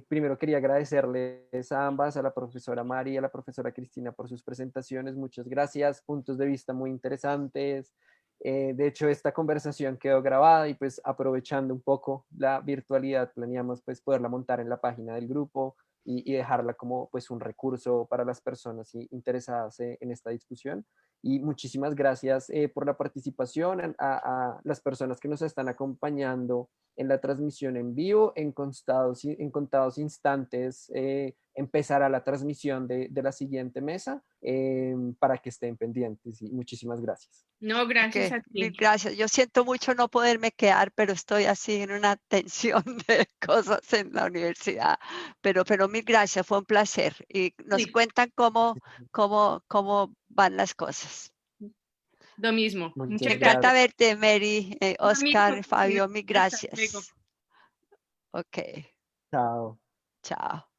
Primero quería agradecerles a ambas, a la profesora Mari y a la profesora Cristina por sus presentaciones. Muchas gracias, puntos de vista muy interesantes. De hecho, esta conversación quedó grabada y pues aprovechando un poco la virtualidad, planeamos pues poderla montar en la página del grupo y dejarla como pues un recurso para las personas interesadas en esta discusión. Y muchísimas gracias por la participación a las personas que nos están acompañando en la transmisión en vivo. En contados instantes empezará la transmisión de la siguiente mesa para que estén pendientes. Y muchísimas gracias. no, Ok, gracias a mil ti. gracias. Yo siento mucho no poderme quedar, pero estoy así en una tensión de cosas en la universidad. Pero mil gracias, fue un placer. Y nos Sí, cuentan cómo van las cosas. lo mismo. Me Muchas Muchas encanta gracias. gracias. verte, Mary, Lo mismo, Oscar, Cristina. Fabio, mil Hasta luego. gracias. Ok, Chao. chao.